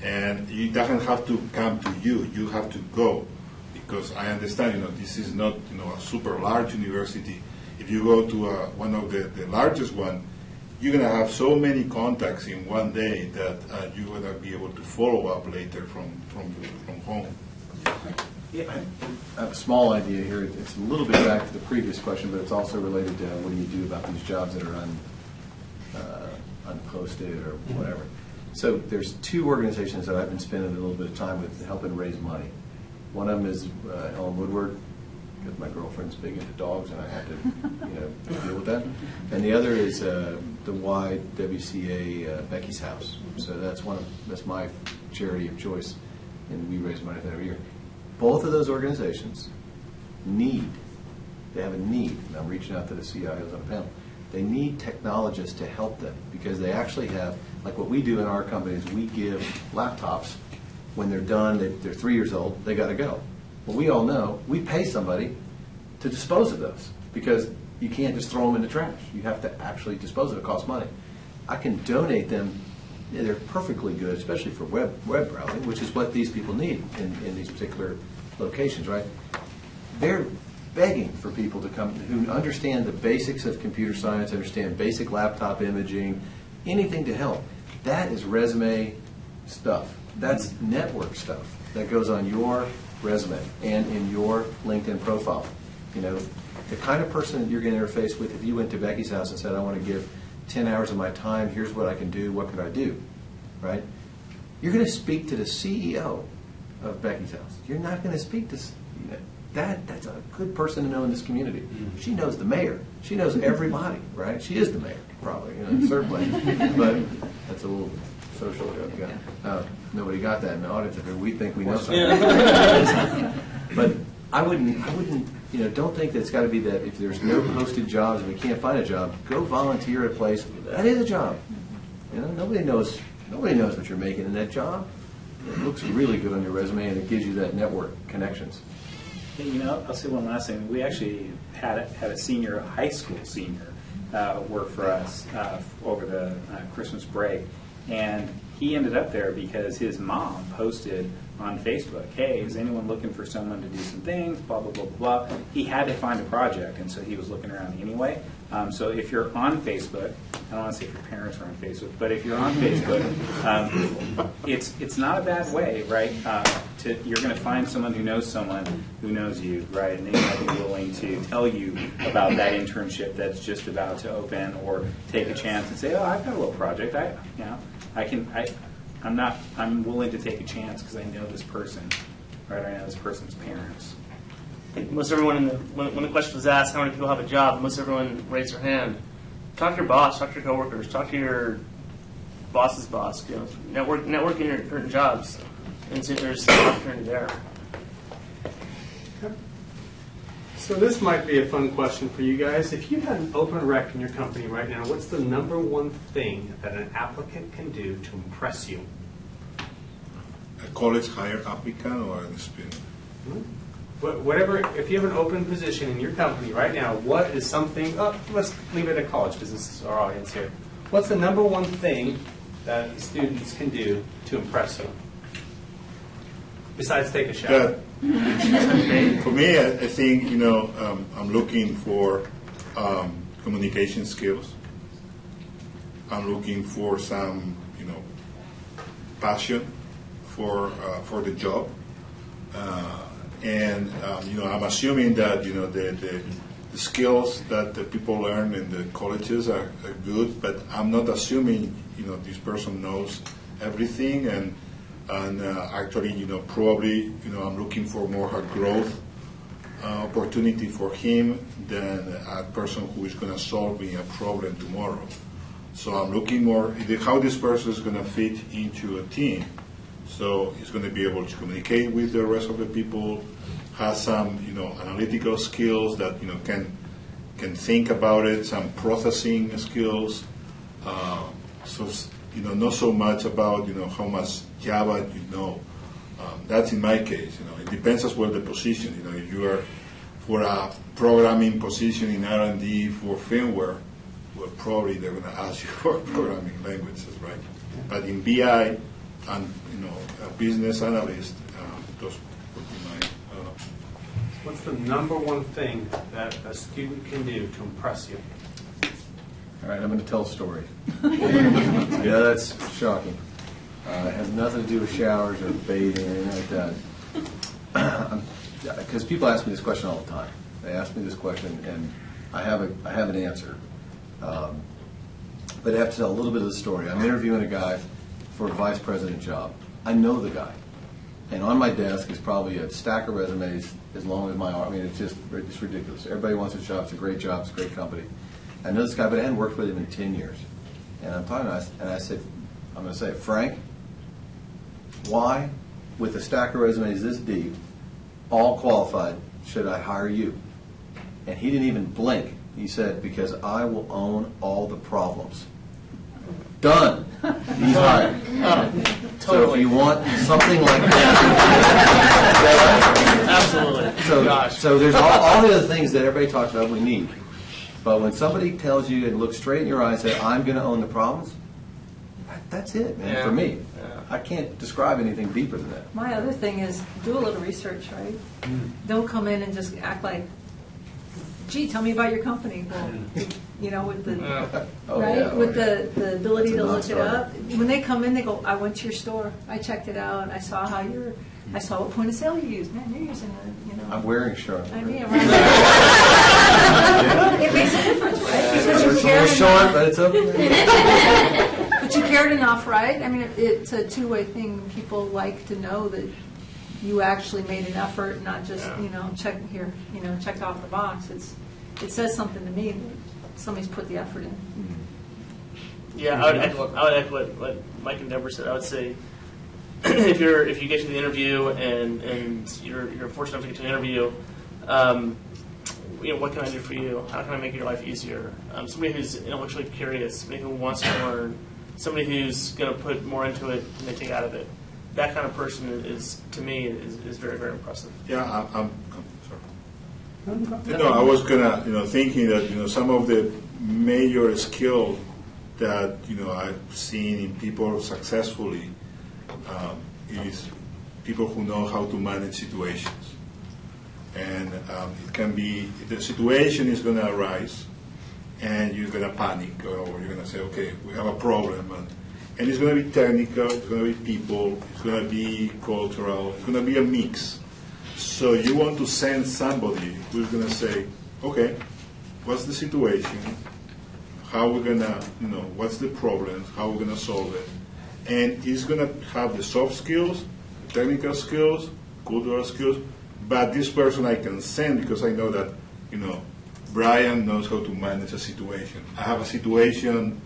And it doesn't have to come to you, you have to go. Because I understand, this is not, a super large university. If you go to one of the largest one, you're going to have so many contacts in one day that you're going to be able to follow up later from home. Yeah, I have a small idea here. It's a little bit back to the previous question, but it's also related to what do you do about these jobs that are unposted or whatever. So there's two organizations that I've been spending a little bit of time with helping raise money. One of them is Ellen Woodward, because my girlfriend's big into dogs and I have to deal with that. And the other is the YWCA Becky's House. So that's my charity of choice, and we raise money for that every year. Both of those organizations they have a need, and I'm reaching out to the CIOs on the panel, they need technologists to help them because they actually have, like what we do in our company is we give laptops when they're done, they're 3 years old, they got to go. Well, we all know we pay somebody to dispose of those because you can't just throw them in the trash. You have to actually dispose of it. It costs money. I can donate them. They're perfectly good, especially for web browsing, which is what these people need in these particular locations, right? They're begging for people to come who understand the basics of computer science, understand basic laptop imaging, anything to help. That is resume stuff. That's network stuff that goes on your resume and in your LinkedIn profile. The kind of person you're going to interface with if you went to Becky's house and said, I want to give 10 hours of my time, here's what I can do, what could I do, right? You're going to speak to the CEO of Becky's house. You're not going to speak to that's a good person to know in this community. She knows the mayor. She knows everybody, right? She is the mayor, probably, certainly. But that's a little social joke. Yeah. Nobody got that in the audience. We think we know something. But I wouldn't. Don't think that it's got to be that if there's no posted jobs and we can't find a job, go volunteer at a place. That is a job. Nobody knows what you're making in that job. It looks really good on your resume and it gives you that network connections. I'll say one last thing. We actually had a high school senior work for us over the Christmas break, and he ended up there because his mom posted on Facebook, hey, is anyone looking for someone to do some things, blah, blah, blah, blah. He had to find a project, and so he was looking around anyway. So if you're on Facebook, I don't want to say if your parents are on Facebook, but if you're on Facebook, it's not a bad way, right? You're going to find someone who knows you, right? And they might be willing to tell you about that internship that's just about to open, or take a chance and say, oh, I've got a little project. I'm willing to take a chance because I know this person, right? I know this person's parents. I think most everyone, when the question was asked, how many people have a job, most everyone raised their hand. Talk to your boss, talk to your coworkers, talk to your boss's boss. Network in your current jobs, and see if there's an opportunity there. Okay. So this might be a fun question for you guys. If you had an open rec in your company right now, what's the number one thing that an applicant can do to impress you? A college hire applicant or an student? Whatever, if you have an open position in your company right now, what is something, let's leave it at college because this is our audience here. What's the number one thing that students can do to impress you? Besides take a shower. For me, I think, I'm looking for communication skills. I'm looking for some, passion for the job. And I'm assuming that the skills that the people learn in the colleges are good, but I'm not assuming this person knows everything, and actually probably I'm looking for more a growth opportunity for him than a person who is going to solve me a problem tomorrow. So I'm looking more how this person is going to fit into a team. So he's going to be able to communicate with the rest of the people, has some, analytical skills that, can think about it, some processing skills. Not so much about, how much Java you know. That's in my case, It depends as well the position. If you are for a programming position in R&D for firmware, well, probably they're going to ask you for programming languages, right? But in BI, and a business analyst, those would be my. What's the number one thing that a student can do to impress you? All right, I'm going to tell a story. Yeah, that's shocking. It has nothing to do with showers or bathing or anything like that. Because people ask me this question all the time. They ask me this question, and I have an answer. But I have to tell a little bit of the story. I'm interviewing a guy for a vice president job. I know the guy. And on my desk is probably a stack of resumes as long as my arm. I mean, it's ridiculous. Everybody wants a job. It's a great job. It's a great company. I know this guy, but I hadn't worked with him in 10 years. And I'm talking to him, and I said, I'm going to say, Frank, why, with a stack of resumes this deep, all qualified, should I hire you? And he didn't even blink. He said, because I will own all the problems. Done. He's hired. So if you want something like that. Absolutely. So there's all the other things that everybody talks about we need. But when somebody tells you and looks straight in your eye and says, I'm going to own the problems, that's it, man, for me. I can't describe anything deeper than that. My other thing is do a little research, right? Don't come in and just act like, gee, tell me about your company. Well, you know, with the with the ability to look it up. When they come in, they go, I went to your store, I checked it out, I saw how I saw what point of sale you use. Man, you're using I'm wearing a shirt. I mean, right? It makes a difference, right? Because you care short, but it's okay. But you cared enough, right? I mean, it's a two-way thing. People like to know that you actually made an effort, not just checked off the box. It says something to me that somebody's put the effort in. Yeah, I would echo what Mike and Debrah said. I would say if you get to the interview and you're fortunate enough to get to an interview, what can I do for you? How can I make your life easier? Somebody who's intellectually curious, somebody who wants to learn, somebody who's going to put more into it than they take out of it. That kind of person is, to me, is very, very impressive. Yeah, I'm sorry. I was gonna, thinking that, some of the major skills that, I've seen in people successfully is people who know how to manage situations. And it can be, the situation is gonna arise and you're gonna panic, or you're gonna say, okay, we have a problem, and it's going to be technical, it's going to be people, it's going to be cultural, it's going to be a mix. So you want to send somebody who's going to say, okay, what's the situation? How we're going to, what's the problem? How we're going to solve it? And he's going to have the soft skills, the technical skills, cultural skills, but this person I can send because I know that, Brian knows how to manage a situation. I have a situation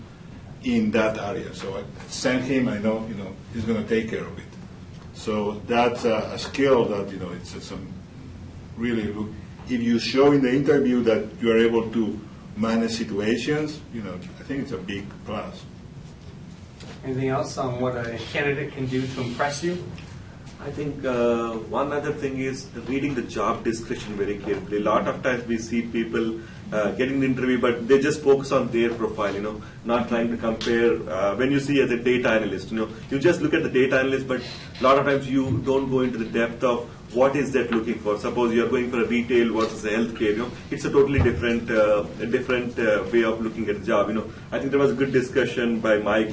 in that area. So I send him, I know, he's going to take care of it. So that's a skill that, it's really, if you show in the interview that you are able to manage situations, I think it's a big plus. Anything else on what a candidate can do to impress you? I think one other thing is reading the job description very carefully. A lot of times we see people getting the interview, but they just focus on their profile, not trying to compare. When you see as a data analyst, you just look at the data analyst, but a lot of times you don't go into the depth of what is that looking for. Suppose you're going for a retail versus a healthcare, it's a totally different way of looking at the job. I think there was a good discussion by Mike,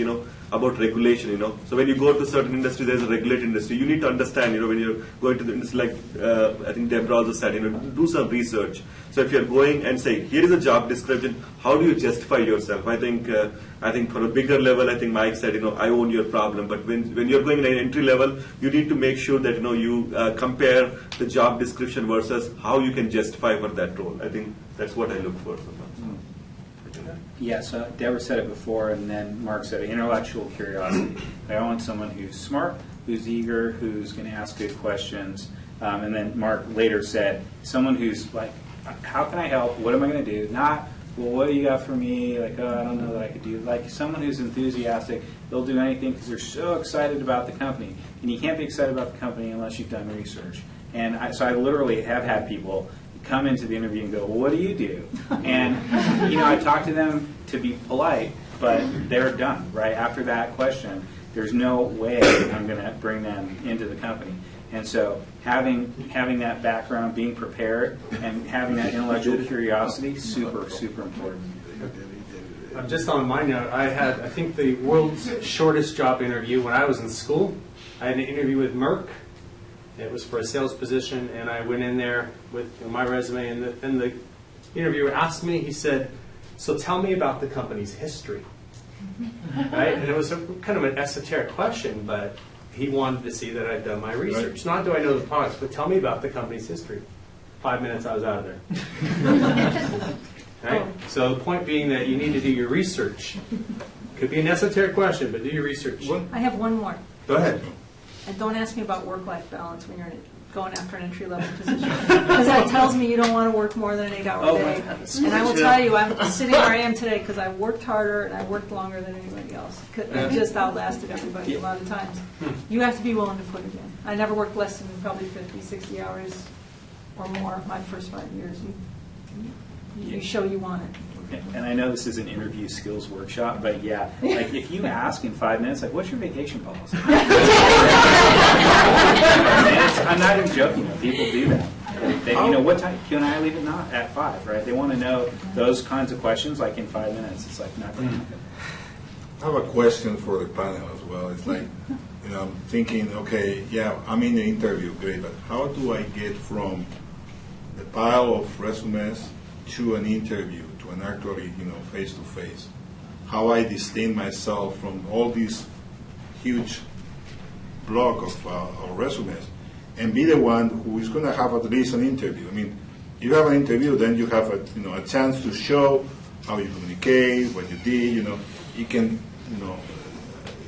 about regulation, So when you go to certain industry, there's a regulated industry. You need to understand, when you're going to the industry, like I think Debrah also said, do some research. So if you're going and say, here is a job description, how do you justify yourself? I think for a bigger level, I think Mike said, I own your problem. But when you're going at an entry level, you need to make sure that, you compare the job description versus how you can justify for that role. I think that's what I look for. Yeah, so Debrah said it before, and then Mark said it, intellectual curiosity. I want someone who's smart, who's eager, who's going to ask good questions. And then Mark later said, someone who's like, how can I help? What am I going to do? Not, well, what do you got for me? Like, I don't know that I could do. Like, someone who's enthusiastic, they'll do anything because they're so excited about the company. And you can't be excited about the company unless you've done research. And so I literally have had people come into the interview and go, well, what do you do? And, I talk to them to be polite, but they're done, right? After that question, there's no way I'm going to bring them into the company. And so having that background, being prepared, and having that intellectual curiosity, super, super important. just on my note, I had, I think, the world's shortest job interview when I was in school. I had an interview with Merck. It was for a sales position, and I went in there with my resume, and the interviewer asked me, he said, so tell me about the company's history. Right? And it was kind of an esoteric question, but he wanted to see that I'd done my research. Not do I know the products, but tell me about the company's history. 5 minutes, I was out of there. Right? So the point being that you need to do your research. Could be an esoteric question, but do your research. I have one more. Go ahead. And don't ask me about work-life balance when you're going after an entry-level position. Because that tells me you don't want to work more than an 8-hour day. And I will tell you, I'm sitting where I am today because I worked harder and I worked longer than anybody else. I just outlasted everybody a lot of times. You have to be willing to put it in. I never worked less than probably 50, 60 hours or more my first 5 years. You show you want it. And I know this is an interview skills workshop, but yeah, like if you ask in 5 minutes, like, what's your vacation policy? I'm not even joking. People do that. They, what time can I leave at 5? Right? They want to know those kinds of questions. Like in 5 minutes, it's like not going to happen. I have a question for the panel as well. It's like, I'm thinking, okay, yeah, I'm in the interview, great, but how do I get from the pile of resumes to an interview, to an actually, face-to-face? How I distinct myself from all these huge block of resumes and be the one who is going to have at least an interview. I mean, you have an interview, then you have a chance to show how you communicate, what you did. You can,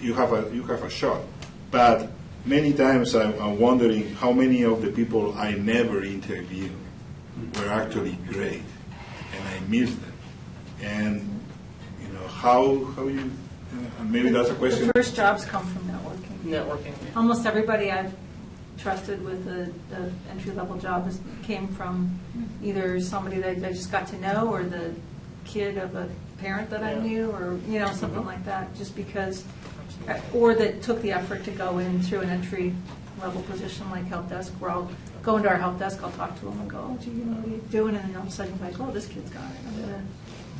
you have a shot. But many times I'm wondering how many of the people I never interviewed were actually great, and I miss them. And how you maybe that's a question. The first jobs come from networking. Almost everybody I've trusted with the entry-level job came from either somebody that I just got to know or the kid of a parent that I knew or something like that, just because, or that took the effort to go in through an entry-level position like help desk, where I'll go into our help desk, I'll talk to them and go, oh, gee, what are you doing? And then all of a sudden you're like, oh, this kid's got it. I'm going to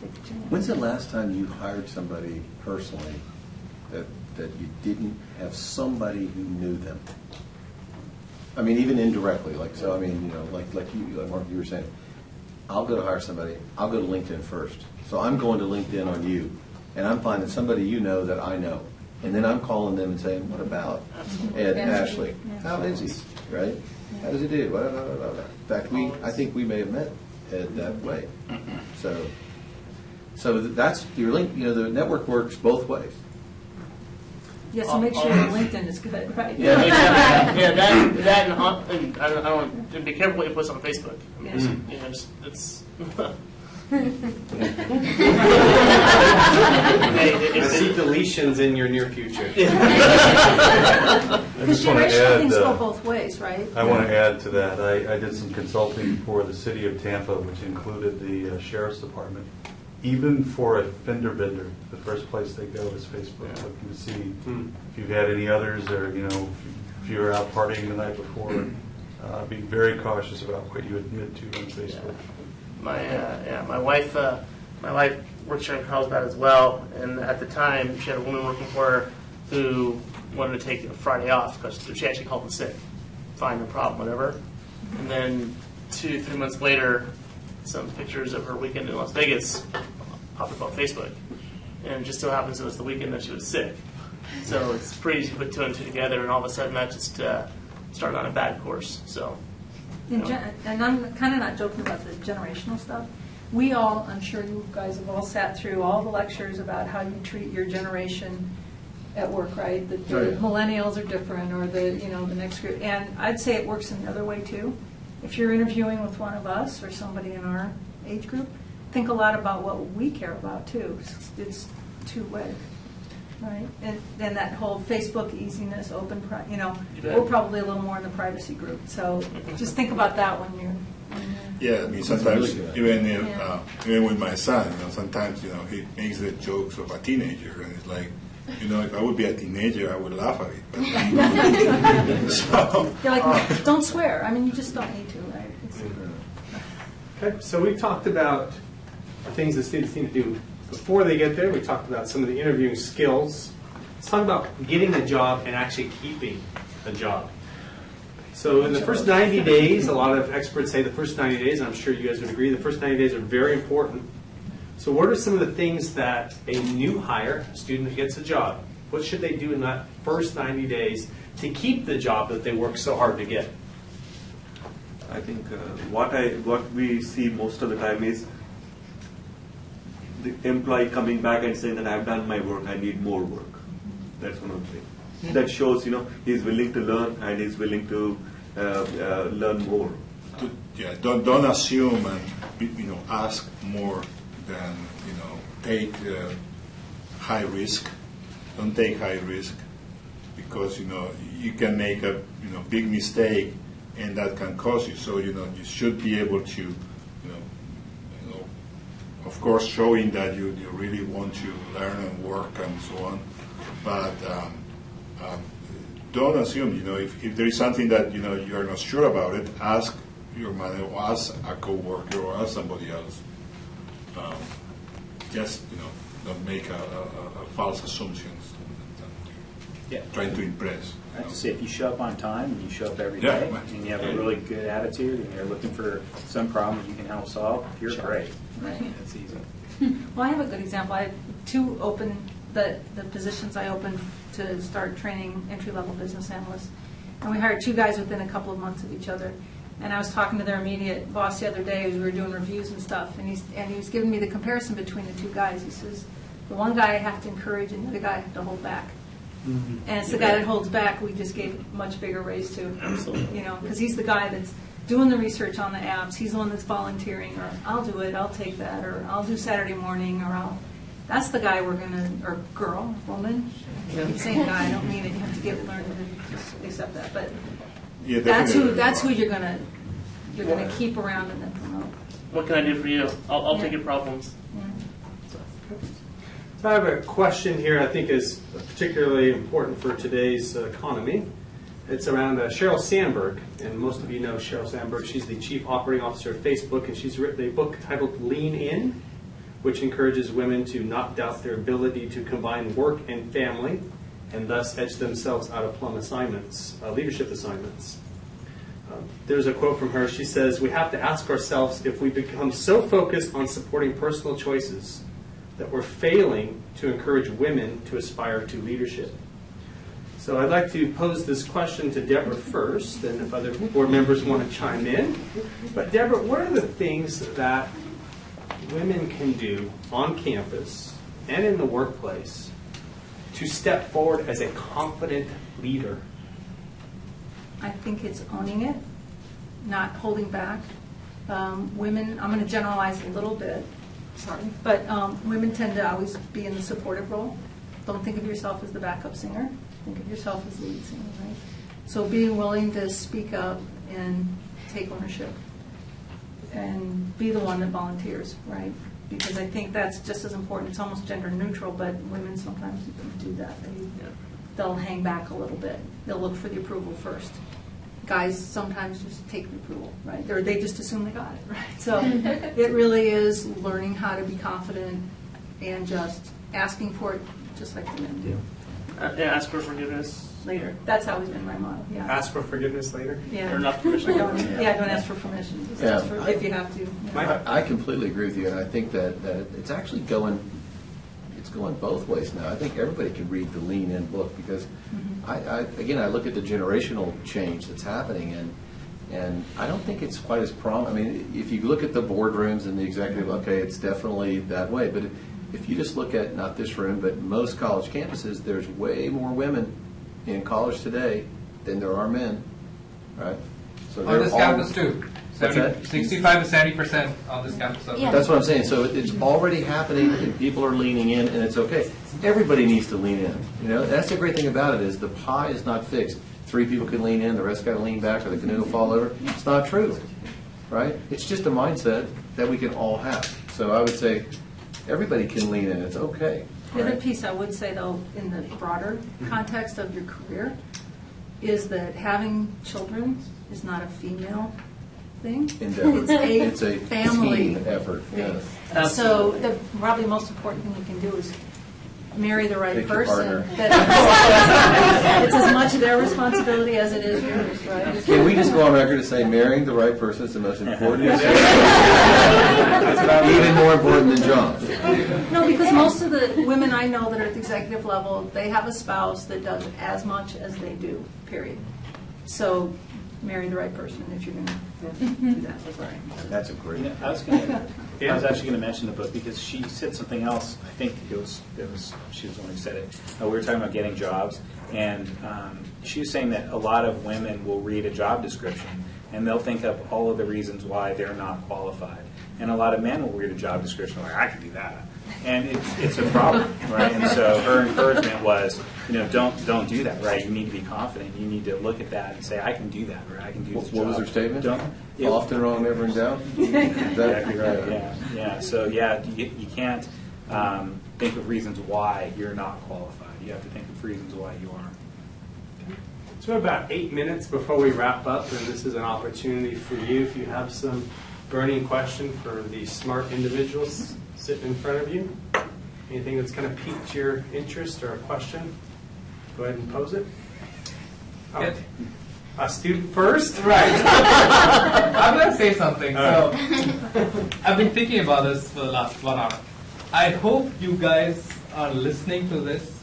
take the chance. When's the last time you hired somebody personally that you didn't have somebody who knew them? I mean, even indirectly, like Mark, you were saying, I'll go to hire somebody, I'll go to LinkedIn first. So I'm going to LinkedIn on you, and I'm finding somebody that I know. And then I'm calling them and saying, what about Ed Ashley? How is he, right? How does he do? Blah, blah, blah, blah. In fact, I think we may have met Ed that way. So that's your link. The network works both ways. Yeah, so make sure your LinkedIn is good, right? Yeah, that and I don't want to be careful what you post on Facebook. I mean, it's. I see deletions in your near future. Because generational things go both ways, right? I want to add to that. I did some consulting for the city of Tampa, which included the sheriff's department. Even for a fender bender, the first place they go is Facebook, looking to see if you've had any others, or if you were out partying the night before. Be very cautious about what you admit to on Facebook. My wife works here in Carlsbad as well, and at the time she had a woman working for her who wanted to take a Friday off because she actually called in sick. Fine, no problem, whatever. And then 2-3 months later, some pictures of her weekend in Las Vegas popped up on Facebook, and it just so happens it was the weekend that she was sick. So it's pretty easy to put 2 and 2 together, and all of a sudden that just started on a bad course. So. And I'm kind of not joking about the generational stuff. We all, I'm sure you guys have all sat through all the lectures about how you treat your generation at work, right? The millennials are different, or the next group. And I'd say it works in the other way too. If you're interviewing with one of us or somebody in our age group, think a lot about what we care about too. It's two-way. Right, and then that whole Facebook easiness, open, we're probably a little more in the privacy group. So just think about that when you're. Yeah, I mean sometimes even with my son, sometimes he makes the jokes of a teenager, and it's like, if I would be a teenager, I would laugh at it. So, you're like, don't swear. I mean, you just don't need to, right? Okay, so we talked about things that students need to do Before they get there, we talked about some of the interviewing skills. Let's talk about getting a job and actually keeping a job. So in the first 90 days, a lot of experts say the first 90 days, and I'm sure you guys would agree, the first 90 days are very important. So what are some of the things that a new hire, a student who gets a job, what should they do in that first 90 days to keep the job that they work so hard to get? I think what we see most of the time is the employee coming back and saying that I've done my work, I need more work. That's one of the things. That shows, he's willing to learn and he's willing to learn more. Yeah, don't assume and ask more than take high risk. Don't take high risk because you can make a big mistake and that can cost you. So you should be able to of course showing that you really want to learn and work and so on, but don't assume. If there is something that you are not sure about it, ask your manager or ask a coworker or ask somebody else. Just don't make a false assumptions. Yeah. Trying to impress. I have to say, if you show up on time and you show up every day and you have a really good attitude and you're looking for some problem you can help solve, you're great. Right? That's easy. Well, I have a good example. I have two open, the positions I opened to start training entry-level business analysts. And we hired two guys within a couple of months of each other. And I was talking to their immediate boss the other day as we were doing reviews and stuff, and he was giving me the comparison between the two guys. He says, the one guy I have to encourage and the other guy I have to hold back. Mm-hmm. And it's the guy that holds back we just gave a much bigger raise to. Absolutely. Because he's the guy that's doing the research on the apps. He's the one that's volunteering, or I'll do it, I'll take that, or I'll do Saturday morning, or that's the guy we're going to, or girl, woman. I keep saying guy, I don't mean it. You have to learn to just accept that. But yeah, that's who you're going to keep around and then promote. What can I do for you? I'll take your problems. Yeah. So I have a question here I think is particularly important for today's economy. It's around Sheryl Sandberg, and most of you know Sheryl Sandberg. She's the Chief Operating Officer of Facebook, and she's written a book titled Lean In, which encourages women to not doubt their ability to combine work and family, and thus edge themselves out of plum assignments, leadership assignments. There's a quote from her. She says, "We have to ask ourselves if we become so focused on supporting personal choices that we're failing to encourage women to aspire to leadership." So I'd like to pose this question to Debrah first, and if other board members want to chime in. But Debrah, what are the things that women can do on campus and in the workplace to step forward as a confident leader? I think it's owning it, not holding back. Women, I'm going to generalize a little bit, sorry, but women tend to always be in the supportive role. Don't think of yourself as the backup singer. Think of yourself as the lead singer, right? So being willing to speak up and take ownership and be the one that volunteers, right? Because I think that's just as important. It's almost gender neutral, but women sometimes do that. They'll hang back a little bit. They'll look for the approval first. Guys sometimes just take the approval, right? Or they just assume they got it, right? So it really is learning how to be confident and just asking for it just like the men do. Ask for forgiveness later. That's always been my motto. Yeah. Ask for forgiveness later? Yeah. Or not permission. Don't ask for permission. Just ask for if you have to. Yeah. I completely agree with you, and I think that it's actually going both ways now. I think everybody can read the Lean In book because, I look at the generational change that's happening, and I don't think it's quite as I mean, if you look at the boardrooms and the executive, okay, it's definitely that way. But if you just look at not this room, but most college campuses, there's way more women in college today than there are men, right? So on this campus too. 65 to 70% on this campus. Yeah. That's what I'm saying. So it's already happening, and people are leaning in, and it's okay. Everybody needs to lean in. That's the great thing about it is the pie is not fixed. 3 people can lean in, the rest got to lean back, or the canoe will fall over. It's not true, right? It's just a mindset that we can all have. So I would say everybody can lean in. It's okay. The other piece I would say, though, in the broader context of your career, is that having children is not a female thing. Endeavor. It's a family team effort. thing. Yes. So the probably most important thing you can do is marry the right Pick your person. partner. It's as much their responsibility as it is yours, right? Can we just go on record to say marrying the right person is the most important? Even more important than jobs. No, because most of the women I know that are at the executive level, they have a spouse that does as much as they do, period. So marry the right person if you're going to do that. That's a great. I was actually going to mention the book because she said something else. I think it was she was the one who said it. We were talking about getting jobs, and she was saying that a lot of women will read a job description and they'll think of all of the reasons why they're not qualified, and a lot of men will read a job description like, I can do that, and it's a problem, right? And so her encouragement was, don't do that, right? You need to be confident. You need to look at that and say, I can do that, right? I can do this job. What was her statement? Yeah. Often wrong, never in doubt? Exactly right, yeah. So, you can't think of reasons why you're not qualified. You have to think of reasons why you are. So we're about 8 minutes before we wrap up, and this is an opportunity for you, if you have some burning question for these smart individuals sitting in front of you. Anything that's kind of piqued your interest or a question, go ahead and pose it. Oh. A student first? Right. I'm going to say something. So, I've been thinking about this for the last 1 hour. I hope you guys are listening to this,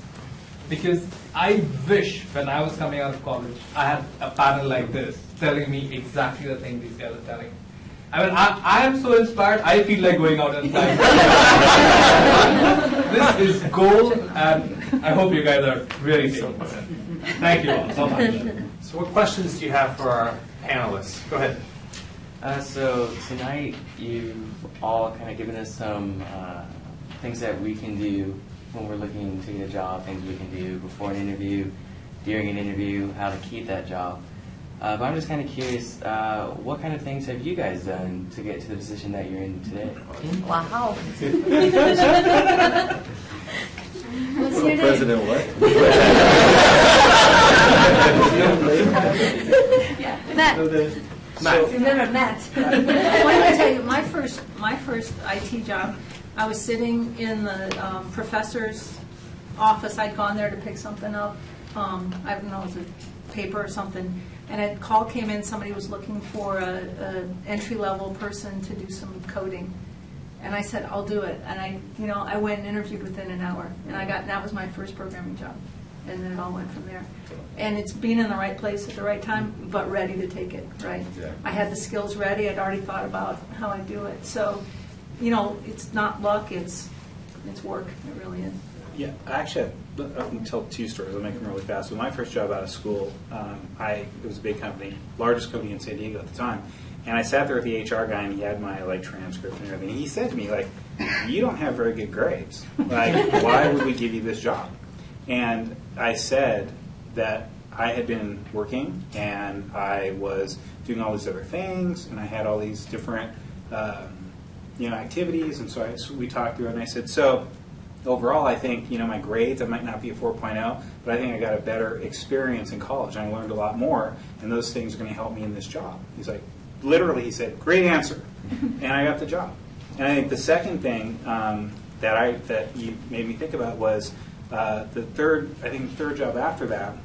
because I wish when I was coming out of college, I had a panel like this telling me exactly the thing these guys are telling me. I mean, I am so inspired, I feel like going out and flying. This is gold, and I hope you guys are really taking it. Thank you all so much. So what questions do you have for our panelists? Go ahead. So tonight you've all kind of given us some things that we can do when we're looking to get a job, things we can do before an interview, during an interview, how to keep that job. But I'm just kind of curious, what kind of things have you guys done to get to the position that you're in today? Wow. What's your President what? Matt. Matt. Remember Matt. What did I tell you? My first IT job, I was sitting in the professor's office. I'd gone there to pick something up. I don't know, it was a paper or something. And a call came in. Somebody was looking for a entry-level person to do some coding. And I said, I'll do it. And I went and interviewed within an hour. And that was my first programming job. And then it all went from there. And it's being in the right place at the right time, but ready to take it, right? Yeah. I had the skills ready. I'd already thought about how I do it. So, it's not luck. It's work. It really is. Yeah, actually, I can tell 2 stories. I'll make them really fast. So my first job out of school, it was a big company, largest company in San Diego at the time. And I sat there with the HR guy, and he had my transcript and everything. He said to me, you don't have very good grades. Why would we give you this job? And I said that I had been working, and I was doing all these other things, and I had all these different activities. And so we talked through it, and I said, so overall, I think, my grades, I might not be a 4.0, but I think I got a better experience in college. I learned a lot more, and those things are going to help me in this job. He's like, literally, he said, great answer. And I got the job. And I think the second thing that you made me think about was the third job after that.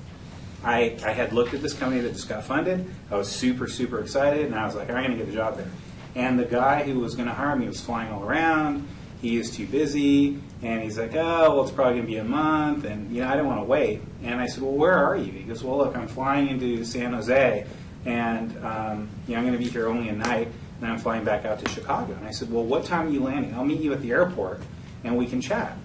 I had looked at this company that just got funded. I was super, super excited, and I was like, I'm going to get a job there. And the guy who was going to hire me was flying all around. He is too busy, and he's like, oh, well, it's probably going to be a month, and I didn't want to wait. And I said, well, where are you? He goes, well, look, I'm flying into San Jose, and I'm going to be here only a night, and I'm flying back out to Chicago. And I said, well, what time are you landing? I'll meet you at the airport, and we can chat.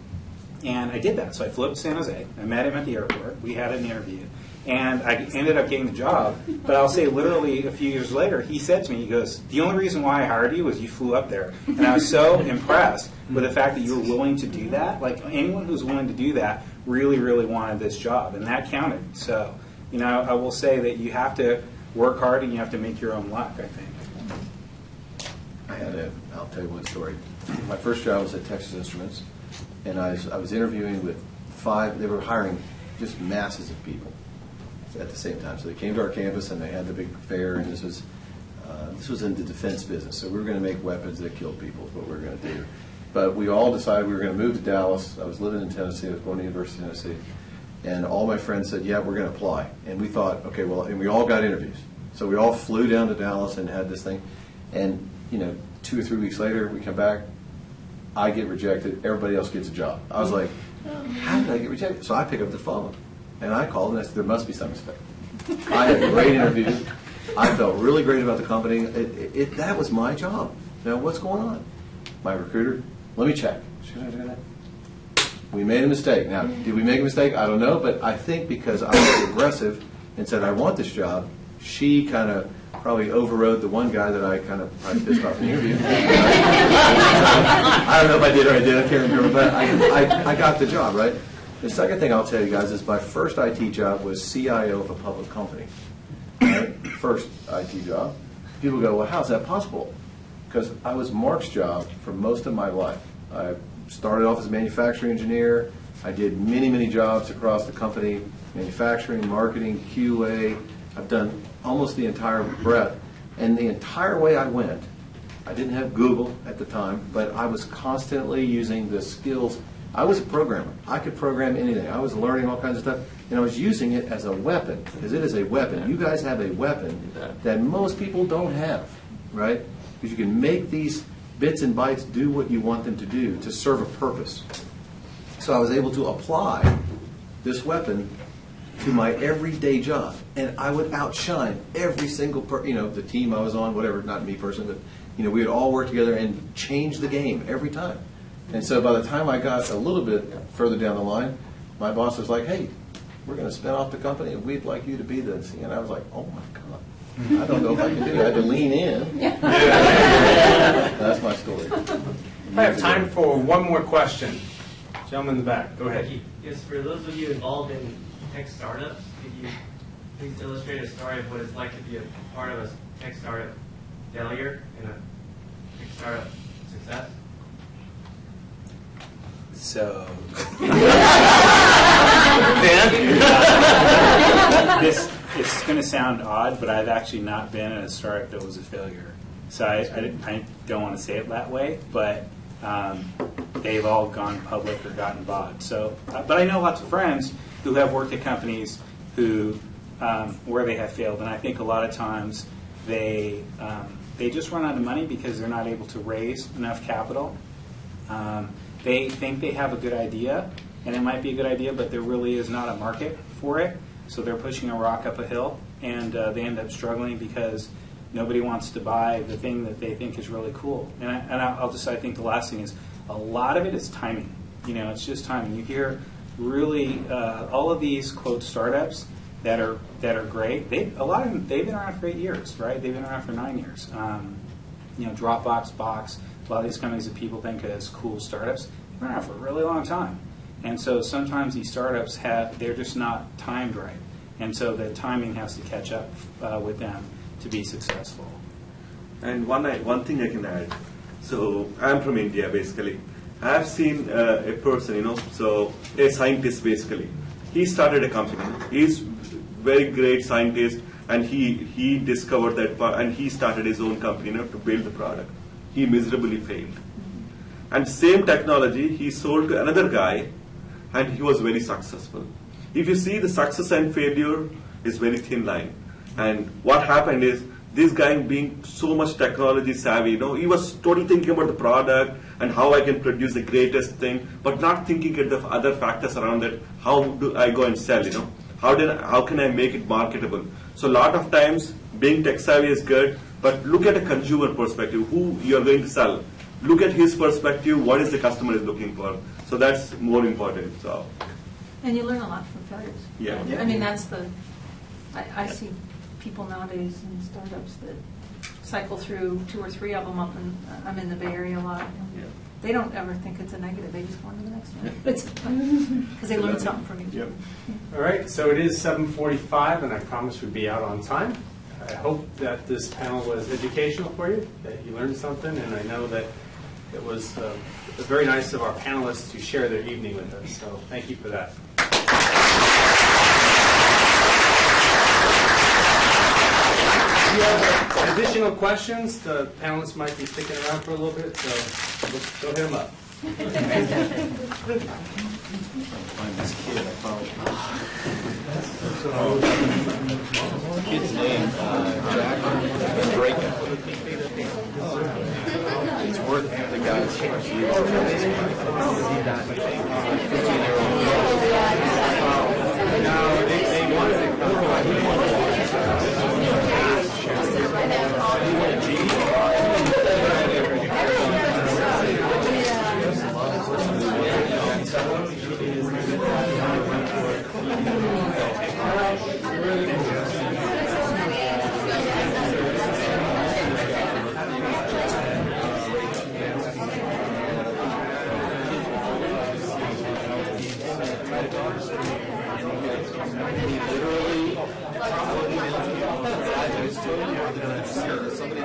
And I did that. So I flew up to San Jose. I met him at the airport. We had an interview. And I ended up getting the job. But I'll say literally a few years later, he said to me, he goes, the only reason why I hired you was you flew up there. And I was so impressed with the fact that you were willing to do that. Like, anyone who's willing to do that really, really wanted this job. And that counted. So, I will say that you have to work hard and you have to make your own luck, I think. I'll tell you one story. My first job was at Texas Instruments, and I was interviewing with 5, they were hiring just masses of people at the same time. So they came to our campus, and they had the big fair, and this was this was in the defense business, so we were going to make weapons that killed people is what we were going to do. But we all decided we were going to move to Dallas. I was living in Tennessee. I was going to the University of Tennessee. And all my friends said, yeah, we're going to apply. And we thought, okay, well, and we all got interviews. So we all flew down to Dallas and had this thing. And, 2 or 3 weeks later, we come back. I get rejected. Everybody else gets a job. I was like, how did I get rejected? So I pick up the phone. And I called and I said, there must be some mistake. I had a great interview. I felt really great about the company. That was my job. Now, what's going on? My recruiter, let me check. We made a mistake. Now, did we make a mistake? I don't know, but I think because I was aggressive and said I want this job, she kind of probably overrode the one guy that I kind of probably pissed off in the interview. I don't know if I did or I did. I can't remember, but I got the job, right? The second thing I'll tell you guys is my first IT job was CIO of a public company. Right? First IT job. People go, well, how's that possible? Because I was Mark's job for most of my life. I started off as a manufacturing engineer. I did many, many jobs across the company, manufacturing, marketing, QA. I've done almost the entire breadth. And the entire way I went, I didn't have Google at the time, but I was constantly using the skills. I was a programmer. I could program anything. I was learning all kinds of stuff, and I was using it as a weapon, because it is a weapon. You guys have a weapon that most people don't have, right? Because you can make these bits and bytes do what you want them to do to serve a purpose. So I was able to apply this weapon to my everyday job, and I would outshine every single the team I was on, whatever, not me personally, but we would all work together and change the game every time. And so by the time I got a little bit further down the line, my boss was like, hey, we're going to spin off the company and we'd like you to be the CEO. And I was like, oh my God, I don't know if I can do it. I had to lean in. Yeah. That's my story. I have time for one more question. Gentleman in the back, go ahead. Yes, for those of you involved in tech startups, could you please illustrate a story of what it's like to be a part of a tech startup failure and a tech startup success? So, it's going to sound odd, but I've actually not been in a startup that was a failure. So I don't want to say it that way, but they've all gone public or gotten bought. So, but I know lots of friends who have worked at companies who where they have failed, and I think a lot of times they just run out of money because they're not able to raise enough capital. They think they have a good idea, and it might be a good idea, but there really is not a market for it. So they're pushing a rock up a hill, and they end up struggling because nobody wants to buy the thing that they think is really cool. And I'll just say, I think the last thing is a lot of it is timing. It's just timing. You hear really all of these quote startups that are great. A lot of them, they've been around for 8 years, right? They've been around for 9 years. Dropbox, Box. A lot of these companies that people think as cool startups, they've been around for a really long time. And so sometimes these startups they're just not timed right. And so the timing has to catch up with them to be successful. And one thing I can add. So I'm from India, basically. I've seen a person, so a scientist, basically. He started a company. He's very great scientist, and he discovered that part, and he started his own company, to build the product. He miserably failed. And same technology he sold to another guy, and he was very successful. If you see, the success and failure is very thin line. And what happened is, this guy being so much technology savvy, he was totally thinking about the product and how I can produce the greatest thing, but not thinking at the other factors around that. How do I go and sell, How can I make it marketable? So a lot of times, being tech savvy is good, but look at a consumer perspective, who you're going to sell. Look at his perspective, what is the customer is looking for. So that's more important. So. And you learn a lot from failures. Yeah. I mean, I see people nowadays in startups that cycle through 2 or 3 of them up, and I'm in the Bay Area a lot. They don't ever think it's a negative. They just go on to the next one. Because they learned something from you. Yep. All right, so it is 7:45, and I promised we'd be out on time. I hope that this panel was educational for you, that you learned something, and I know that it was very nice of our panelists to share their evening with us. So thank you for that. you have additional questions, the panelists might be sticking around for a little bit, so go hit them up. Find this kid, I found. Kid's name, Jack Drake. It's worth the guy's 15-year-old. No, they wanted to come. Somebody